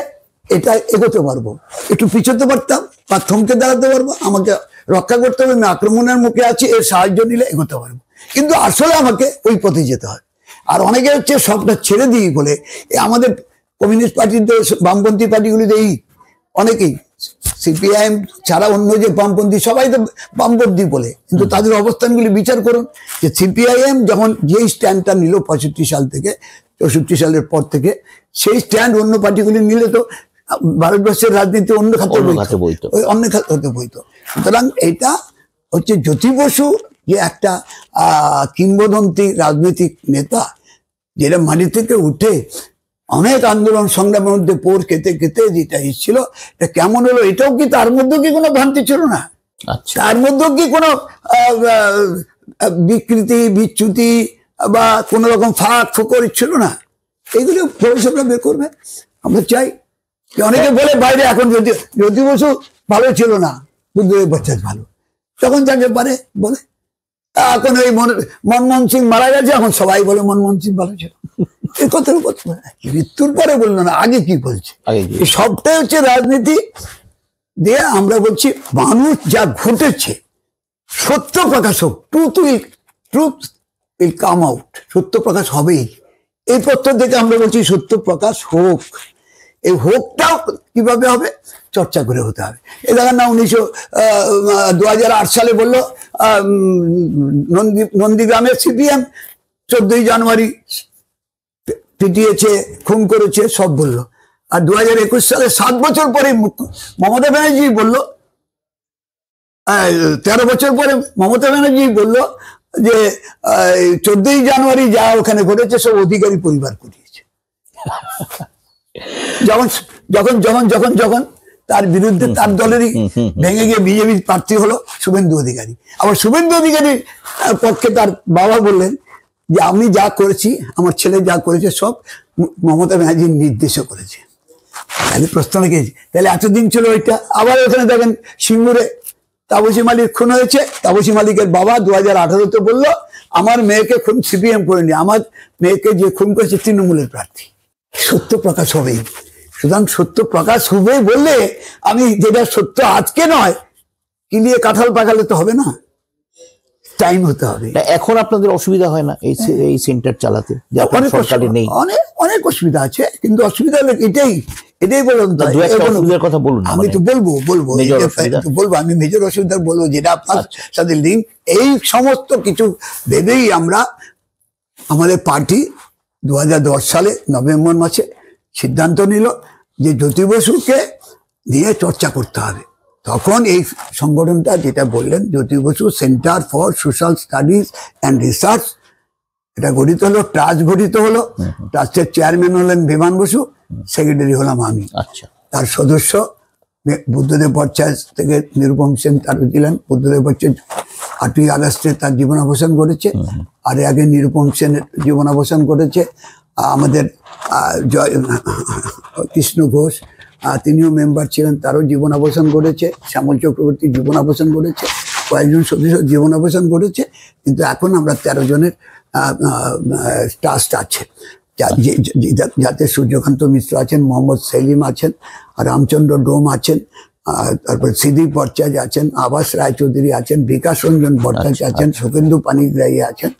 এটা এগোতে পারবো, একটু পিছোতে পারতাম বা থমকে দাঁড়াতে পারবো, আমাকে রক্ষা করতে হবে, আমি আক্রমণের মুখে আছি, এর সাহায্য নিলে এগোতে পারবো। কিন্তু আসলে আমাকে ওই পথে যেতে হয়। আর অনেকে হচ্ছে সবটা ছেড়ে দিই বলে, আমাদের কমিউনিস্ট পার্টিতে, বামপন্থী পার্টিগুলিতে এই অনেকেই, সিপিআইএম ছাড়া অন্য যে বামপন্থী সবাই তো বামপন্থী বলে, কিন্তু তাদের অবস্থানগুলি বিচার করুন। যে সিপিআইএম যখন যেই স্ট্যান্ডটা নিল 65 সাল থেকে 64 সালের পর থেকে, সেই স্ট্যান্ড অন্য পার্টিগুলি নিলে তো ভারতবর্ষের রাজনীতি অন্য খাতে বইতো। ওই অন্য খাতে বইতো। সুতরাং এটা হচ্ছে জ্যোতি বসু যে একটা কিংবদন্তি রাজনৈতিক নেতা, যেটা মাটি থেকে উঠে অনেক আন্দোলন সংগ্রামের মধ্যে পোর খেতে খেতে যেটা এসেছিল, এটা কেমন হলো, এটাও কি তার মধ্যে কি কোনো ভ্রান্তি ছিল না? তার মধ্যে কি কোনো বিকৃতি বিচ্যুতি বা কোন রকম ফাঁক ফোকর ছিল না? এইগুলো ভবিষ্যৎটা বের করবে। আমরা চাই, অনেকে বলে বাইরে এখন জ্যোতি বসু ভালো ছিল না, বুদ্ধদেব ভট্টাচার্য ভালো, তখন যাকে পারে বলে। এখন ওই মনমোহন সিং মারা গেছে, এখন সবাই বলে মনমোহন সিং ভালো ছিল। এই কথার মৃত্যুর পরে বললো না, আগে কি বলছে? সবটাই হচ্ছে রাজনীতি দিয়ে আমরা বলছি মানুষ যা ঘটেছে সত্য প্রকাশ হোক, ট্রুথ উইল কাম আউট, সত্য প্রকাশ হবেই। এই পত্র থেকে আমরা বলছি সত্য প্রকাশ হোক। এই হোকটাও কিভাবে হবে? চর্চা করে হতে হবে। এ দেখেন না 2008 সালে বললো নন্দীগ্রামের সিপিএম 14ই জানুয়ারি পিটিয়েছে, খুন করেছে, সব বললো। আর 2021 সালে 7 বছর পরে মমতা ব্যানার্জি বললো, 13 বছর পরে মমতা ব্যানার্জি বললো যে 14ই জানুয়ারি যা ওখানে ঘটেছে সব অধিকারী পরিবার করিয়েছে। যখন তার বিরুদ্ধে তার দলেরই ভেঙে গিয়ে বিজেপি প্রার্থী হলো শুভেন্দু অধিকারী। আবার শুভেন্দু অধিকারীর পক্ষে তার বাবা বললেন যে আমি যা করেছি, আমার ছেলে যা করেছে সব মমতা ব্যানার্জির নির্দেশও করেছে। তাহলে প্রশ্ন রেখেছি, তাহলে এতদিন ছিল ওইটা। আবার ওখানে দেখেন সিঙ্গুরে তাপসী মালিক খুন হয়েছে, তাপসী মালিকের বাবা 2018-তে বললো আমার মেয়েকে খুন সিপিএম করেনি, আমার মেয়েকে যে খুন করেছে তৃণমূলের প্রার্থী। সত্য প্রকাশ হবেই। সুতরাং সত্য প্রকাশ হবে বললে আমি যেটা সত্য আজকে নয় কিলিয়ে কাঁঠাল পাকালে তো হবে না, টাইম হতে হবে। এখন আপনাদের অসুবিধা হয় না এই সেন্টার চালাতে? অনেক অসুবিধা আছে, কিন্তু অসুবিধা হলো এটাই বলুন কথা বলুন। আমি তো বলবো আমি মেজর অসুবিধা বলবো, যেটা আপনার সাথে লিঙ্ক। এই সমস্ত কিছু ভেবেই আমরা আমাদের পার্টি 2010 সালে নভেম্বর মাসে সিদ্ধান্ত নিল যে জ্যোতি বসুকে নিয়ে চর্চা করতে হবে। তখন এই সংগঠনটা যেটা বললেন, Jyoti Basu centre for social studies and research, এটা গঠিত হলো, ট্রাস্ট গঠিত হলো। ট্রাস্টের চেয়ারম্যান হলেন বিমান বসু, সেক্রেটারি হলাম আমি। তার সদস্য বুদ্ধদেব ভট্টাচার্য থেকে নিরুপম সেন তারও ছিলেন। বুদ্ধদেব ভট্টাচার্য 8ই আগস্টে তার জীবনাবসান ঘটেছে, আর আগে নিরুপম সেনের জীবনাবসান ঘটেছে। আমাদের কৃষ্ণ ঘোষ তিনিও মেম্বার ছিলেন, তারও জীবনাবসান ঘটেছে। শ্যামল চক্রবর্তীর জীবনাবসান ঘটেছে, কয়েকজন সদস্য জীবনাবসান ঘটেছে। কিন্তু এখন আমরা 13 জনের ট্রাস্ট আছে, যাতে সূর্যকান্ত মিশ্র আছেন, মোহাম্মদ সেলিম আছেন, রামচন্দ্র ডোম আছেন, তারপর সিদ্দিক ভট্টাচার্য আছেন, আবাস রায়চৌধুরী আছেন, বিকাশ রঞ্জন ভট্টাচার্য আছেন, সুখেন্দু পানিগ্রাহী আছেন,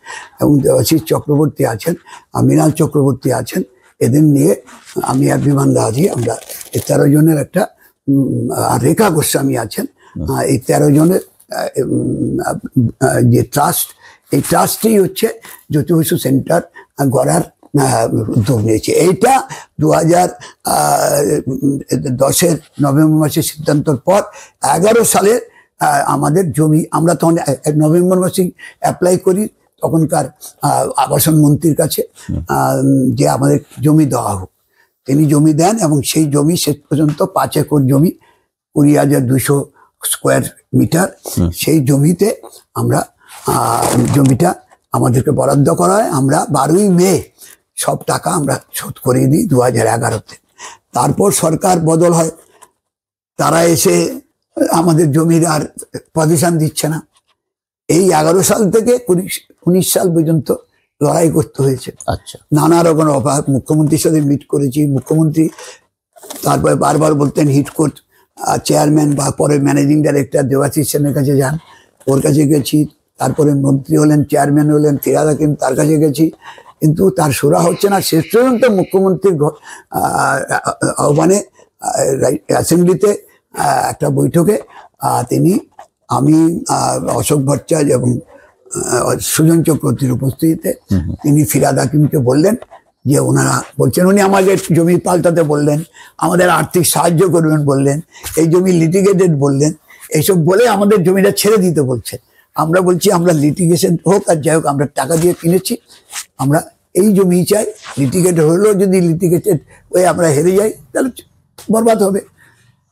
এবং দেবাশিস চক্রবর্তী আছেন, মৃণাল চক্রবর্তী আছেন। এদের নিয়ে আমি আর বিমান দাদি আমরা এই 13 জনের একটা, রেখা গোস্বামী আছেন, এই 13 জনের যে ট্রাস্ট, এই ট্রাস্টই হচ্ছে জ্যোতি বসু সেন্টার গড়ার উদ্যোগ নিয়েছে। এইটা 2010 নভেম্বর মাসের সিদ্ধান্তর পর 11 সালে আমাদের জমি, আমরা তখন নভেম্বর মাসে অ্যাপ্লাই করি তখনকার আবাসন মন্ত্রীর কাছে যে আমাদের জমি দেওয়া হোক। তিনি জমি দেন এবং সেই জমি শেষ পর্যন্ত 5 একর জমি, 20,200 স্কোয়ার মিটার, সেই জমিতে আমরা জমিটা আমাদেরকে বরাদ্দ করা হয়। আমরা 12ই মে সব টাকা আমরা শোধ করিয়ে দিই 2011-তে। তারপর সরকার বদল হয়, তারা এসে আমাদের জমির আর পজিশন দিচ্ছে না। এই 11 সাল থেকে 19 সাল পর্যন্ত লড়াই করতে হয়েছে। নানা রকম অভাব, মুখ্যমন্ত্রীর সাথে মিট করেছি। মুখ্যমন্ত্রী তারপরে বারবার বলতেন হিট কোর্ট চেয়ারম্যান বা পরে ম্যানেজিং ডাইরেক্টর দেবাশিস সেনের কাছে যান, ওর কাছে গেছি। তারপরে মন্ত্রী হলেন, চেয়ারম্যান হলেন ফিরহাদ হাকিম, তার কাছে গেছি, কিন্তু তার সুরা হচ্ছে না। শেষ পর্যন্ত মুখ্যমন্ত্রীর আহ্বানে অ্যাসেম্বলিতে একটা বৈঠকে আমি অশোক ভট্টাচার্য এবং সুজন চক্রবর্তীর উপস্থিতিতে তিনি ফিরহাদ হাকিমকে বললেন যে ওনারা বলছেন, উনি আমাদের জমি পাল্টাতে বললেন, আমাদের আর্থিক সাহায্য করবেন বললেন, এই জমি লিটিগেটেড বললেন, এইসব বলে আমাদের জমিটা ছেড়ে দিতে বলছেন। আমরা বলছি আমরা লিটিগেশন হোক আর যাই হোক, আমরা টাকা দিয়ে কিনেছি, আমরা এই জমি চাই। লিটিগেটেড হলেও যদি লিটিগেটেড হয়ে আমরা হেরে যাই তাহলে বরবাদ হবে,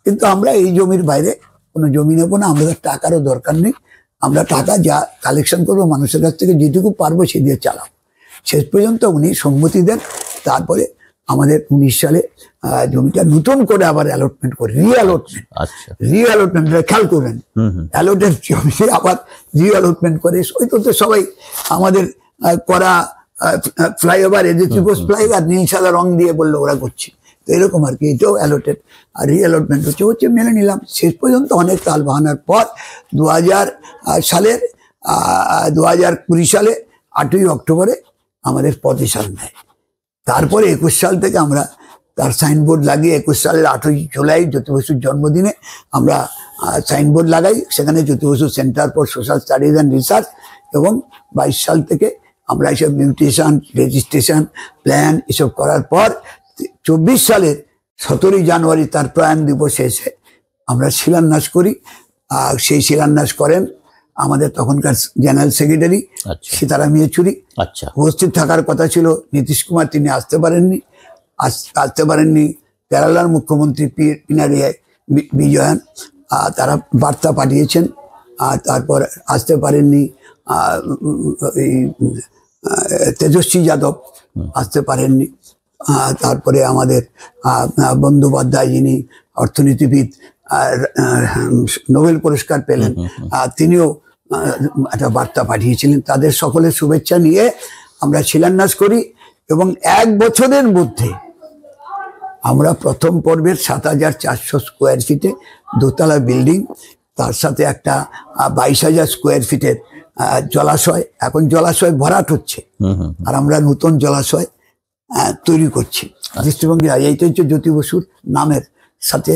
কিন্তু আমরা এই জমির বাইরে কোনো জমি নেবো না, আমাদের টাকারও দরকার নেই, আমরা টাকা যা কালেকশন করবো মানুষের কাছ থেকে যেটুকু পারবো সে দিয়ে চালাবো। শেষ পর্যন্ত উনি সম্মতি দেন। তারপরে আমাদের 19 সালে জমিটা নতুন করে আবার অ্যালটমেন্ট করে, রিঅ্যালটমেন্ট খেয়াল করবেন, অ্যালটের জমি আবার রিঅ্যালটমেন্ট করে। ওই তো সবাই আমাদের করা ফ্লাইওভার, এজেন্সি পোস্ট ফ্লাইওভার নীল সাদা রং দিয়ে বললো ওরা করছে, তো এরকম আর কি। এটাও অ্যালটেড আর রিঅ্যালটমেন্ট হচ্ছে মেনে নিলাম। শেষ পর্যন্ত অনেক তাল বাহানার পর 2020 সালে 8ই অক্টোবরে আমাদের পজিশন দেয়। তারপরে 21 সাল থেকে আমরা তার সাইনবোর্ড লাগিয়ে 21 সালের 8ই জুলাই জ্যোতি বসুর জন্মদিনে আমরা সাইনবোর্ড লাগাই, সেখানে Jyoti Basu centre for social studies and research. এবং 22 সাল থেকে আমরা এইসব মিউটেশন, রেজিস্ট্রেশন, প্ল্যান এসব করার পর 24 সালের 17ই জানুয়ারি তার প্রয়াণ দিবসে এসে আমরা শিলান্যাস করি। সেই শিলান্যাস করেন আমাদের তখনকার জেনারেল সেক্রেটারি সীতারাম ইয়েচুরি। উপস্থিত থাকার কথা ছিল নীতিশ কুমার, তিনি আসতে পারেননি। কেরালার মুখ্যমন্ত্রী পিনারাই বিজয়ন, তারা বার্তা পাঠিয়েছেন, তারপর আসতে পারেননি তেজস্বী যাদব, আসতে পারেননি। তারপরে আমাদের বন্দ্যোপাধ্যায়, যিনি অর্থনীতিবিদ, নোবেল পুরস্কার পেলেন, তিনিও একটা বার্তা পাঠিয়েছিলেন। তাদের সকলের শুভেচ্ছা নিয়ে আমরা শিলান্যাস করি এবং 1 বছরের মধ্যে আমরা প্রথম পর্বের 7,400 স্কোয়ার ফিটে দোতলা বিল্ডিং, তার সাথে একটা 22,000 স্কোয়ার ফিটের জলাশয়, এখন জলাশয় ভরাট হচ্ছে আর আমরা নতুন জলাশয় তৈরি করছি। দৃষ্টিভঙ্গি এইটা হচ্ছে জ্যোতি বসুর নামের সাথে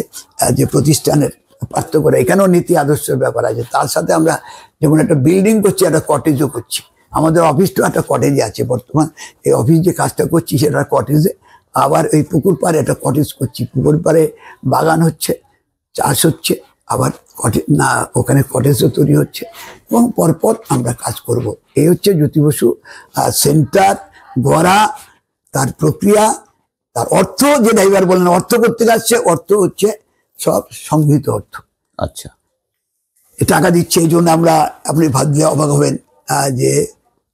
যে প্রতিষ্ঠানের পার্থক্য, এখানেও নীতি আদর্শের ব্যাপার আছে। তার সাথে আমরা যেমন একটা বিল্ডিং করছি, একটা কটেজও করছি। আমাদের অফিসটাও একটা কটেজে আছে বর্তমান, এই অফিস যে কাজটা করছি সেটা কটেজে। আবার এই পুকুর পাড়ে একটা কটেজ করছি, পুকুর পাড়ে বাগান হচ্ছে, চাষ হচ্ছে, আবার ওখানে কটেজও তৈরি হচ্ছে এবং পরপর আমরা কাজ করব। এই হচ্ছে জ্যোতি বসু সেন্টার গড়া, তার প্রক্রিয়া, তার অর্থ। যে ড্রাইভার বললেন অর্থ করতে যাচ্ছে, অর্থ হচ্ছে সব সংগৃহীত অর্থ। আচ্ছা, টাকা দিচ্ছে এই জন্য আমরা, আপনি ভাবলে অবাক হবেন যে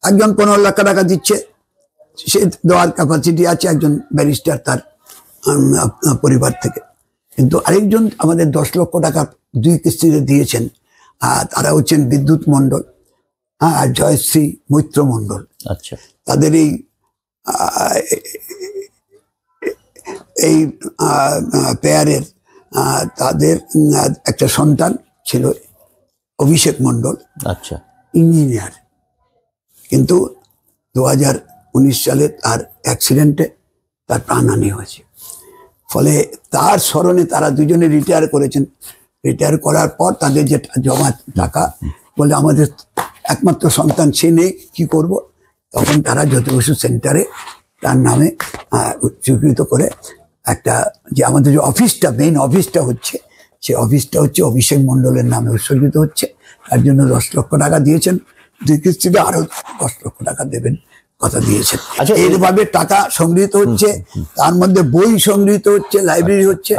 একজন 15 লাখ টাকা দিচ্ছে, সে দেওয়ার ক্যাপাসিটি আছে একজন ব্যারিস্টার তার পরিবার থেকে, কিন্তু আরেকজন আমাদের 10 লক্ষ টাকা 2 কিস্তিতে দিয়েছেন, তারা হচ্ছেন বিদ্যুৎ মণ্ডল আর জয়শ্রী মৈত্র মণ্ডল। আচ্ছা, তাদের এই পেয়ারের তাদের একটা সন্তান ছিল অভিষেক মণ্ডল, আচ্ছা, ইঞ্জিনিয়ার, কিন্তু 2019 সালে তার অ্যাক্সিডেন্টে তার প্রাণহানি হয়েছে। ফলে তার স্মরণে তারা দুজনে রিটায়ার করেছেন। রিটায়ার করার পর তাদের যে জমা টাকা, বলে আমাদের একমাত্র সন্তান সে নেই, কি করব? তখন তারা জ্যোতি বসু সেন্টারে তার নামে স্বীকৃত করে একটা, যে আমাদের যে অফিসটা, মেইন অফিসটা হচ্ছে, সে অফিসটা হচ্ছে অভিষেক মণ্ডলের নামে উৎসর্গিত হচ্ছে। তার জন্য 10 লক্ষ টাকা দিয়েছেন, 2 কিস্তিতে আরো 10 লক্ষ টাকা দেবেন কথা দিয়েছেন। আচ্ছা, এইভাবে টাকা সংগৃহীত হচ্ছে, তার মধ্যে বই সংগৃহীত হচ্ছে, লাইব্রেরি হচ্ছে।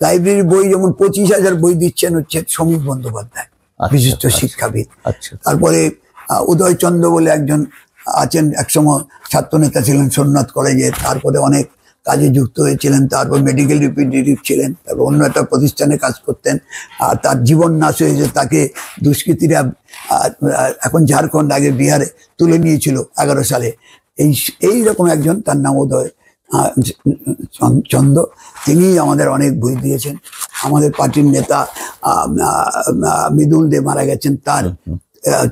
লাইব্রেরি বই যেমন 25,000 বই দিচ্ছেন হচ্ছে সমীর বন্দ্যোপাধ্যায়, বিশিষ্ট শিক্ষাবিদ। তারপরে উদয়চন্দ্র বলে একজন আছেন, একসময় ছাত্রনেতা ছিলেন সোমনাথ কলেজে, তারপরে অনেক কাজে যুক্ত হয়েছিলেন, তারপর মেডিকেল রিপ্রেজেন্টেটিভ ছিলেন, তারপর অন্য একটা প্রতিষ্ঠানে কাজ করতেন। আর তার জীবন নাশ হয়েছে, তাকে দুষ্কৃতীরা এখন ঝাড়খণ্ড, আগে বিহারে তুলে নিয়েছিল 11 সালে। এই রকম একজন, তার নাম উদয় চন্দ্র, তিনি আমাদের অনেক বই দিয়েছেন। আমাদের পার্টির নেতা মৃদুল দে মারা গেছেন, তার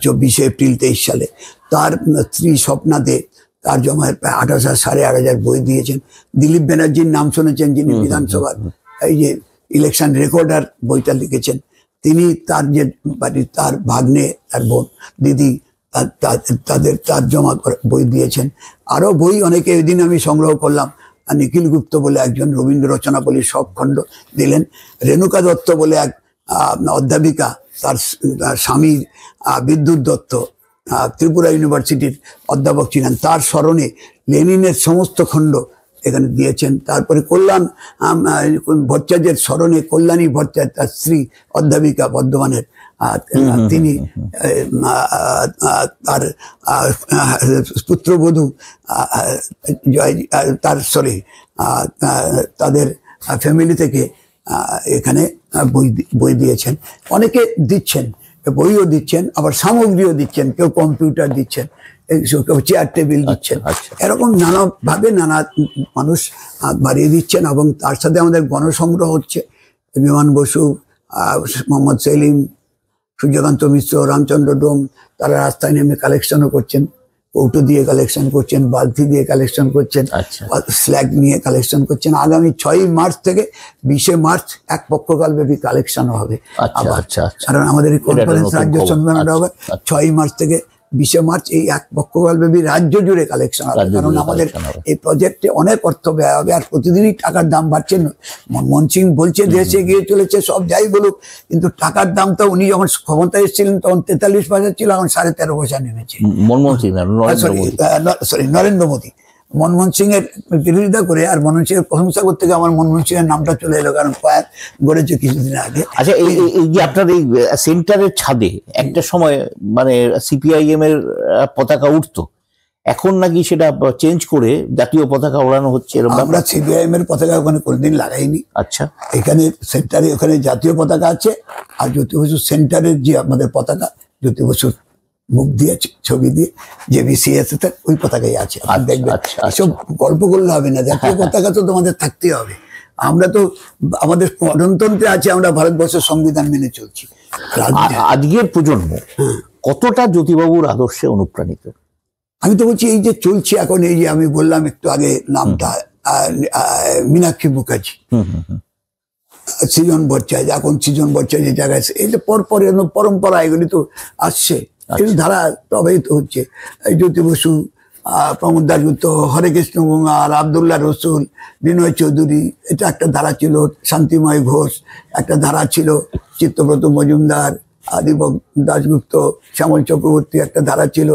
24 এপ্রিল 23 সালে। তার স্ত্রী স্বপ্না দে, তার জমা প্রায় 8,000 8,500 বই দিয়েছেন। দিলীপ ব্যানার্জির নাম শুনেছেন, যিনি বিধানসভার এই যে ইলেকশন রেকর্ডার বইটা লিখেছেন, তিনি, তার যে বাড়ির তার ভাগ্নে, তার বোন দিদি, তাদের তর্জমা বই দিয়েছেন। আরো বই অনেকে ওই দিন আমি সংগ্রহ করলাম। নিখিল গুপ্ত বলে একজন রবীন্দ্র রচনাবলীর সব খণ্ড দিলেন। রেণুকা দত্ত বলে এক অধ্যাপিকা, তার স্বামী বিদ্যুৎ দত্ত ত্রিপুরা ইউনিভার্সিটির অধ্যাপক ছিলেন, তার স্মরণে লেনিনের সমস্ত খণ্ড এখানে দিয়েছেন। তারপরে কল্যাণ ভট্টাচার্যের স্মরণে কল্যাণী ভট্টাচার্য, তার স্ত্রী অধ্যাপিকা বর্ধমানের, তিনি তার পুত্রবধূ তাদের ফ্যামিলি থেকে এখানে বই দিয়েছেন। অনেকে দিচ্ছেন, বইও দিচ্ছেন, আবার সামগ্রীও দিচ্ছেন, কেউ কম্পিউটার দিচ্ছেন, কেউ চেয়ার টেবিল দিচ্ছেন। এরকম নানাভাবে নানা মানুষ বাড়িয়ে দিচ্ছেন। এবং তার সাথে আমাদের গণসংগ্রহ হচ্ছে। বিমান বসু, মোহাম্মদ সেলিম, সূর্যকান্ত মিশ্র, রামচন্দ্র ডোম, তারা রাস্তায় নেমে কালেকশনও করছেন। কৌটো দিয়ে কালেকশন করছেন, বালতি দিয়ে কালেকশন করছেন, স্ল্যাগ নিয়ে কালেকশন করছেন। আগামী 6 মার্চ থেকে 20 মার্চ এক পক্ষকাল ব্যাপী কালেকশন হবে। কারণ আমাদের এই কনফারেন্স রাজ্য সম্মেলন হবে 6 মার্চ থেকে 20 মার্চ, এই এক পক্ষকাল ব্যাপী রাজ্য জুড়ে কালেকশন হবে। কারণ আমাদের এই প্রজেক্টে অনেক অর্থ ব্যয় হবে, আর প্রতিদিনই টাকার দাম বাড়ছে। মনমোহন সিং বলছে দেশে গিয়ে চলেছে, সব যাই বলুক, কিন্তু টাকার দাম তো উনি যখন ক্ষমতায় এসেছিলেন তখন 43 পয়সা ছিল, এখন 13.5 পয়সা নেমেছে। মনমোহন সিং, নরেন্দ্র মোদী মনমোহন সিং এর বিরোধিতা করে আর মনমোহন সিং এর প্রশংসা করতে গিয়ে আমার মনমোহন সিং এর নামটা চলে এলো, কারণ পায়ার গড়েছে কিছুদিন আগে। আচ্ছা, এই যে আপনার এই সেন্টারের ছাদে একটা সময় মানে সিপিআইএম এর পতাকা উঠতো, এখন নাকি সেটা চেঞ্জ করে জাতীয় পতাকা ওড়ানো হচ্ছে? আমরা সিপিআইএম এর পতাকা ওখানে কোনোদিন লাগাইনি। আচ্ছা, এখানে সেন্টারে ওখানে জাতীয় পতাকা আছে, আর জ্যোতি বসু সেন্টারের যে আমাদের পতাকা, জ্যোতি বসুর মুখ দিয়ে ছবি দিয়ে যে বিসিএস ওই পতাকাই আছে। দেখবেন এসব গল্প করলে হবে না, জাতীয় পতাকা তো তোমাদের থাকতেই হবে। আমরা তো আমাদের গণতন্ত্রে আছে, আমরা ভারতবর্ষের সংবিধান মেনে চলছি। আজকের প্রজন্ম কতটা জ্যোতিবাবুর আদর্শে অনুপ্রাণিত? আমি তো বলছি এই যে চলছে এখন, এই যে আমি বললাম একটু আগে নামটা, মীনাক্ষী মুখার্জি, সৃজন ভট্টাচার্য, এখন সৃজন ভট্টাচার্য যে জায়গায়, এই যে পরপর পরম্পরা এগুলি তো আসছে, কিন্তু ধারা তবেই তো হচ্ছে। জ্যোতি বসু, প্রমোদ দাশগুপ্ত, হরে কৃষ্ণ গঙ্গার, আবদুল্লাহ রসুল, বিনয় চৌধুরী, এটা একটা ধারা ছিল। শান্তিময় ঘোষ একটা ধারা ছিল। চিত্তব্রত মজুমদার, দীপক দাশগুপ্ত, শ্যামল চক্রবর্তী একটা ধারা ছিল।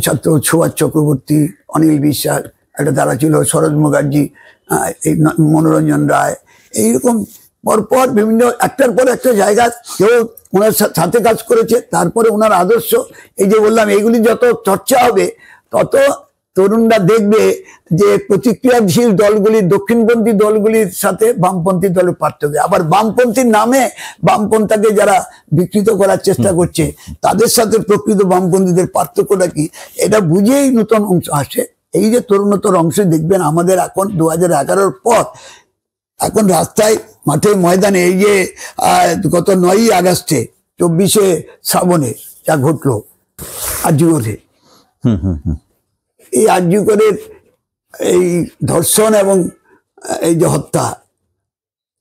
ছাত্র সুভাষ চক্রবর্তী, অনিল বিশ্বাস একটা ধারা ছিল। সরোজ মুখার্জি, এই মনোরঞ্জন রায়, এইরকম পরপর বিভিন্ন একটার পর একটা জায়গা কেউ ওনার সাথে কাজ করেছে। তারপরে ওনার আদর্শ, এই যে বললাম, এইগুলি যত চর্চা হবে তত তরুণরা দেখবে যে প্রতিক্রিয়াশীল দলগুলি, দক্ষিণপন্থী দলগুলির সাথে বামপন্থী দলের পার্থক্য। আবার বামপন্থীর নামে বামপন্থাকে যারা বিকৃত করার চেষ্টা করছে, তাদের সাথে প্রকৃত বামপন্থীদের পার্থক্যটা কি, এটা বুঝেই নতুন অংশ আসে। এই যে তরুণতর অংশ দেখবেন আমাদের এখন 2011-র পর, এখন রাস্তায়, মাঠে, ময়দানে, এই যে গত 9ই আগস্টে 24শে শ্রাবণে যা ঘটলো আরজিকরে, এই আরজিকরের এই ধর্ষণ এবং এই যে হত্যা,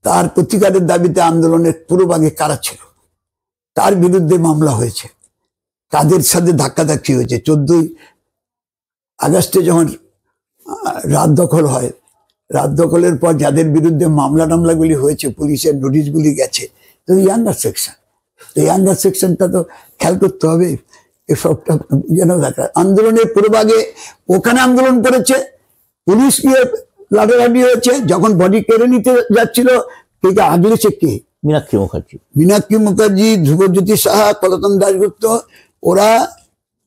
তার প্রতিকারের দাবিতে আন্দোলনের পুরোভাগে কারা ছিল, তার বিরুদ্ধে মামলা হয়েছে, তাদের সাথে ধাক্কাধাক্কি হয়েছে। 14ই আগস্টে যখন রাত দখল হয়, রাত দখলের পর যাদের বিরুদ্ধে মামলাগুলি হয়েছে, পুলিশের নোটিশগুলি গেছে, তো ইয়াঙ্গার সেকশন, তো ইয়াঙ্গার সেকশনটা তো খেয়াল করতে হবে। এসবটা যেন দেখা, আন্দোলনের পুরোভাগে ওখানে আন্দোলন করেছে, পুলিশ গিয়ে লাঠালাঠি হয়েছে। যখন বডি কেড়ে নিতে যাচ্ছিল, কে আগলেছে? কে? মীনাক্ষী মুখার্জি, ধ্রুবজ্যোতি সাহা, কলতন দাশগুপ্ত, ওরা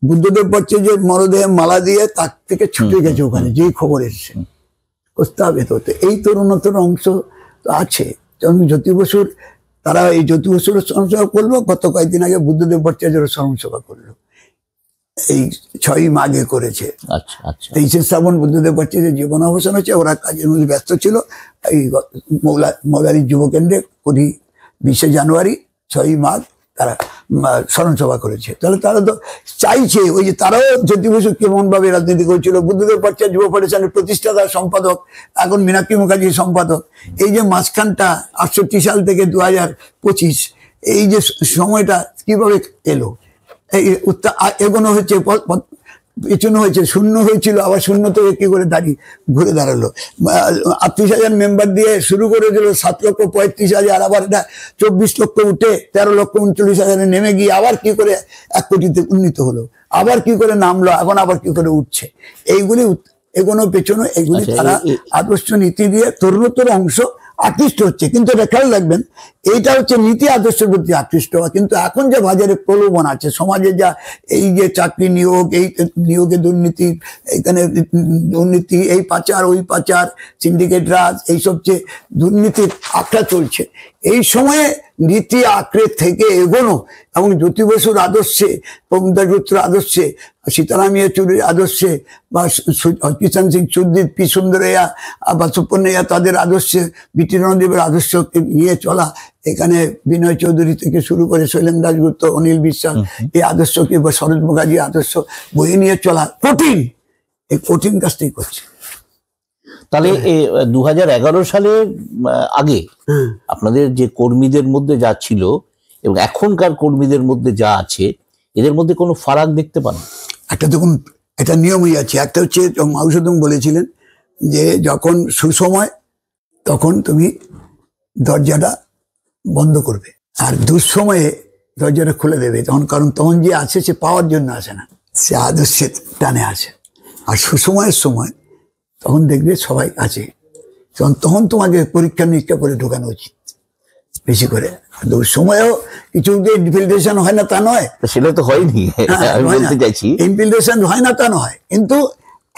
বুদ্ধদেব ভট্টাচার্যের মরদেহে মালা দিয়ে তার থেকে ছুটে গেছে ওখানে, যেই খবর এসছে। বুঝতে হবে তো, এই তরুণতর অংশ তো আছে। যেমন জ্যোতি বসুর, তারা এই জ্যোতি বসুর স্মরণসভা করলো, গত কয়েকদিন আগে বুদ্ধদেব ভট্টাচার্যের স্মরণসভা করলো, এই 6ই মাঘে করেছে। 23শে শ্রাবণ বুদ্ধদেব ভট্টাচার্যের জীবন অবসান হচ্ছে। ওরা কাজের মধ্যে ব্যস্ত ছিল। এই মৌলারি যুব কেন্দ্রে 20শে জানুয়ারি 6ই মাঘ তারা স্মরণসভা করেছে। তাহলে তারা তো চাইছে, ওই যে তারাও জ্যোতি বসু কেমন ভাবে রাজনীতি করেছিল, বুদ্ধদেব ভট্টাচার্য যুব ফেডারেশনের প্রতিষ্ঠাতা সম্পাদক, এখন মীনাক্ষী মুখার্জি সম্পাদক। এই যে মাঝখানটা 68 সাল থেকে 2025, এই যে সময়টা কিভাবে এলো, এই এগোনো হয়েছে, পেছনে হয়েছে, শূন্য হয়েছিল, আবার শূন্য থেকে কি করে ঘুরে দাঁড়ালো। 38,000 মেম্বার দিয়ে শুরু করেছিল 7,35,000, আবার এটা 24 লক্ষ উঠে 13,39,000 নেমে গিয়ে আবার কি করে 1 কোটিতে উন্নীত হলো, আবার কি করে নামলো, এখন আবার কি করে উঠছে। এইগুলি এগোনো পেছনো, এগুলি তারা আদর্শ নীতি দিয়ে তরুণোত্তর অংশ আকৃষ্ট হচ্ছে। কিন্তু এটা খেয়াল রাখবেন, এইটা হচ্ছে নীতি আদর্শের প্রতি আকৃষ্ট হওয়া। কিন্তু এখন যে বাজারে প্রলোভন আছে, সমাজে যা এই যে চাকরি নিয়োগ, এই নিয়োগে দুর্নীতি, এখানে দুর্নীতি, এই পাচার ওই পাচার, সিন্ডিকেট রাজ, এইসব যে দুর্নীতির আঁকড়া চলছে, এই সময়ে নীতি আঁকড়ে থেকে এগোনো এবং জ্যোতি বসুর আদর্শে, প্রমোদাস গুপ্তর আদর্শে, সীতারাম ইয়েচুরির আদর্শে, বা কিষাণ সিং চৌধুরী, পি সুন্দরইয়া বা সুপর্ণইয়া, তাদের আদর্শে, বিটি রণদেবের আদর্শকে নিয়ে চলা, এখানে বিনয় চৌধুরী থেকে শুরু করে শৈলেন দাশগুপ্ত, অনিল বিশ্বাস, এই আদর্শকে বা সরোজ মুখার্জির আদর্শ বয়ে নিয়ে চলা কঠিন, এই কঠিন কাজটাই করছে। তাহলে 2011 সালের আগে আপনাদের যে কর্মীদের মধ্যে যা ছিল এবং এখনকার কর্মীদের মধ্যে যা আছে, এদের মধ্যে কোনো ফারাক দেখতে পান? একটা দেখুন, একটা নিয়মই আছে। একটা হচ্ছে মাউসুদুম বলেছিলেন যে যখন সুসময় তখন তুমি দরজাটা বন্ধ করবে, আর দুঃসময়ে দরজাটা খুলে দেবে। কারণ তখন যে আছে সে পাওয়ার জন্য আসে না, সে আদর্শের টানে আসে। আর সুসময়ের সময় তখন দেখবে সবাই আছে, তখন তোমাকে পরীক্ষা নিরীক্ষা করে ঢোকানো উচিত বেশি করে। দুঃসময়েও কিছু যে ইনফিল্ট্রেশন হয় না তা নয়, সেটা তো হয়নি, আমি বলতে চাইছি ইনফিল্ট্রেশন হয় না তা নয়, কিন্তু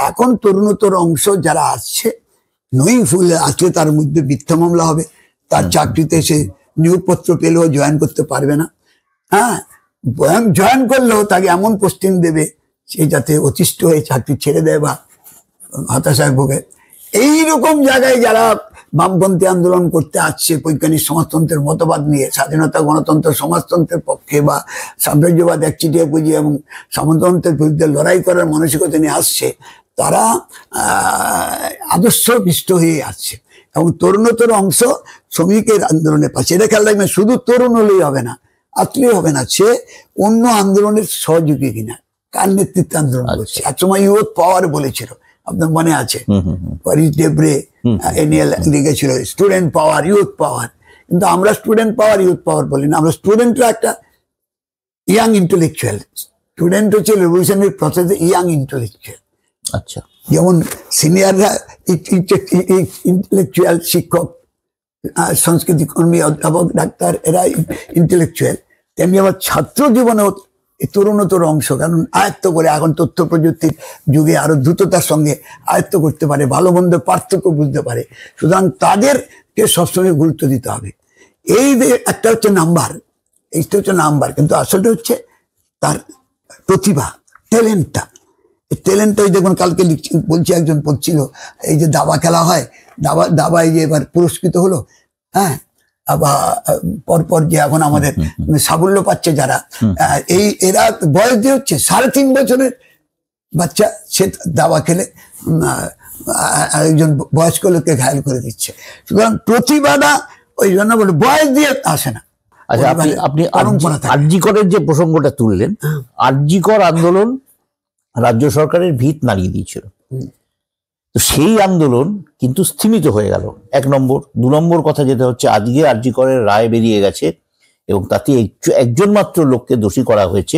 এখন তরুণোত্তর অংশ যারা আসছে, নই ফুল আসলে তার মধ্যে মিথ্যা মামলা হবে, তার চাকরিতে সে নিয়োগপত্র পেলেও জয়েন করতে পারবে না। হ্যাঁ, জয়েন করলেও তাকে এমন পোস্টিং দেবে সে যাতে অতিষ্ঠ হয়ে চাকরি ছেড়ে দেয় বা হতাশায় ভোগে। এইরকম জায়গায় যারা বামপন্থী আন্দোলন করতে আসছে, বৈজ্ঞানিক সমাজতন্ত্রের মতবাদ নিয়ে, স্বাধীনতা গণতন্ত্র সমাজতন্ত্রের পক্ষে বা সাম্রাজ্যবাদ একচিটিয়া পুঁজি এবং সামন্ততন্ত্রের বিরুদ্ধে লড়াই করার মানসিকতা নিয়ে আসছে, তারা আদর্শপিষ্ট হয়ে আসছে। এবং তরুণোত্তর অংশ শ্রমিকের আন্দোলনের পাশে, এটা খেয়াল রাখবেন, শুধু তরুণ হলেই হবে না, আসলেই হবে না, সে অন্য আন্দোলনের সহযোগী কিনা, কার নেতৃত্বে আন্দোলন করছে। একসময় ইউথ পাওয়ার বলেছিল, আপনার মনে আছে, প্যারিস ডেব্রে এনিয়াল লিখেছিল স্টুডেন্ট পাওয়ার, ইউথ পাওয়ার। কিন্তু আমরা স্টুডেন্ট পাওয়ার, ইউথ পাওয়ার বলি না, আমরা স্টুডেন্টরা একটা ইয়াং ইন্টেলেকচুয়াল, স্টুডেন্ট হচ্ছে রেভলিউশনারি প্রসেসে ইয়াং ইন্টেলেকচুয়াল। আচ্ছা, যেমন সিনিয়ররা ইন্টেলেকচুয়াল, শিক্ষক, সংস্কৃতি কর্মী, অধ্যাপক, ডাক্তার, এরা ইন্টেলেকচুয়াল, তেমনি আবার ছাত্র জীবনেও এই তরুণোত্তর অংশ, কারণ আয়ত্ত করে এখন তথ্য প্রযুক্তির যুগে আরো দ্রুততার সঙ্গে আয়ত্ত করতে পারে, ভালো মন্দ পার্থক্য বুঝতে পারে। সুতরাং তাদেরকে সবসময় গুরুত্ব দিতে হবে। এই যে একটা হচ্ছে নাম্বার, এইটা হচ্ছে নাম্বার, কিন্তু আসলটা হচ্ছে তার প্রতিভা, ট্যালেন্টটা। এই ট্যালেন্টটা দেখুন, কালকে বলছি, একজন বলছিল এই যে দাবা খেলা হয়, দাবায় যে এবার পুরস্কৃত হলো, হ্যাঁ, আবার পরপর যে এখন আমাদের সাফল্য পাচ্ছে যারা, এরা বয়স দিয়ে হচ্ছে 3.5 বছরের বাচ্চা, সে দাবা খেলে আরেকজন বয়স্ক লোককে ঘায়ল করে দিচ্ছে। সুতরাং প্রতিভাটা ওই জন্য বলে বয়স দিয়ে আসে না। আচ্ছা, আপনি আরজি করের যে প্রসঙ্গটা তুললেন, আরজি কর আন্দোলন রাজ্য সরকারের ভিত নাড়িয়ে দিয়েছিল, তো সেই আন্দোলন কিন্তু স্থিমিত হয়ে গেল, 1 নম্বর। 2 নম্বর কথা যেটা হচ্ছে, আজকে আরজি করের রায় বেরিয়ে গেছে এবং তাতে একজন মাত্র লোককে দোষী করা হয়েছে।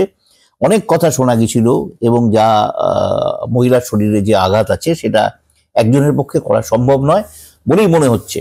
অনেক কথা শোনা গেছিল এবং যা মহিলার শরীরে যে আঘাত আছে সেটা একজনের পক্ষে করা সম্ভব নয় বলেই মনে হচ্ছে।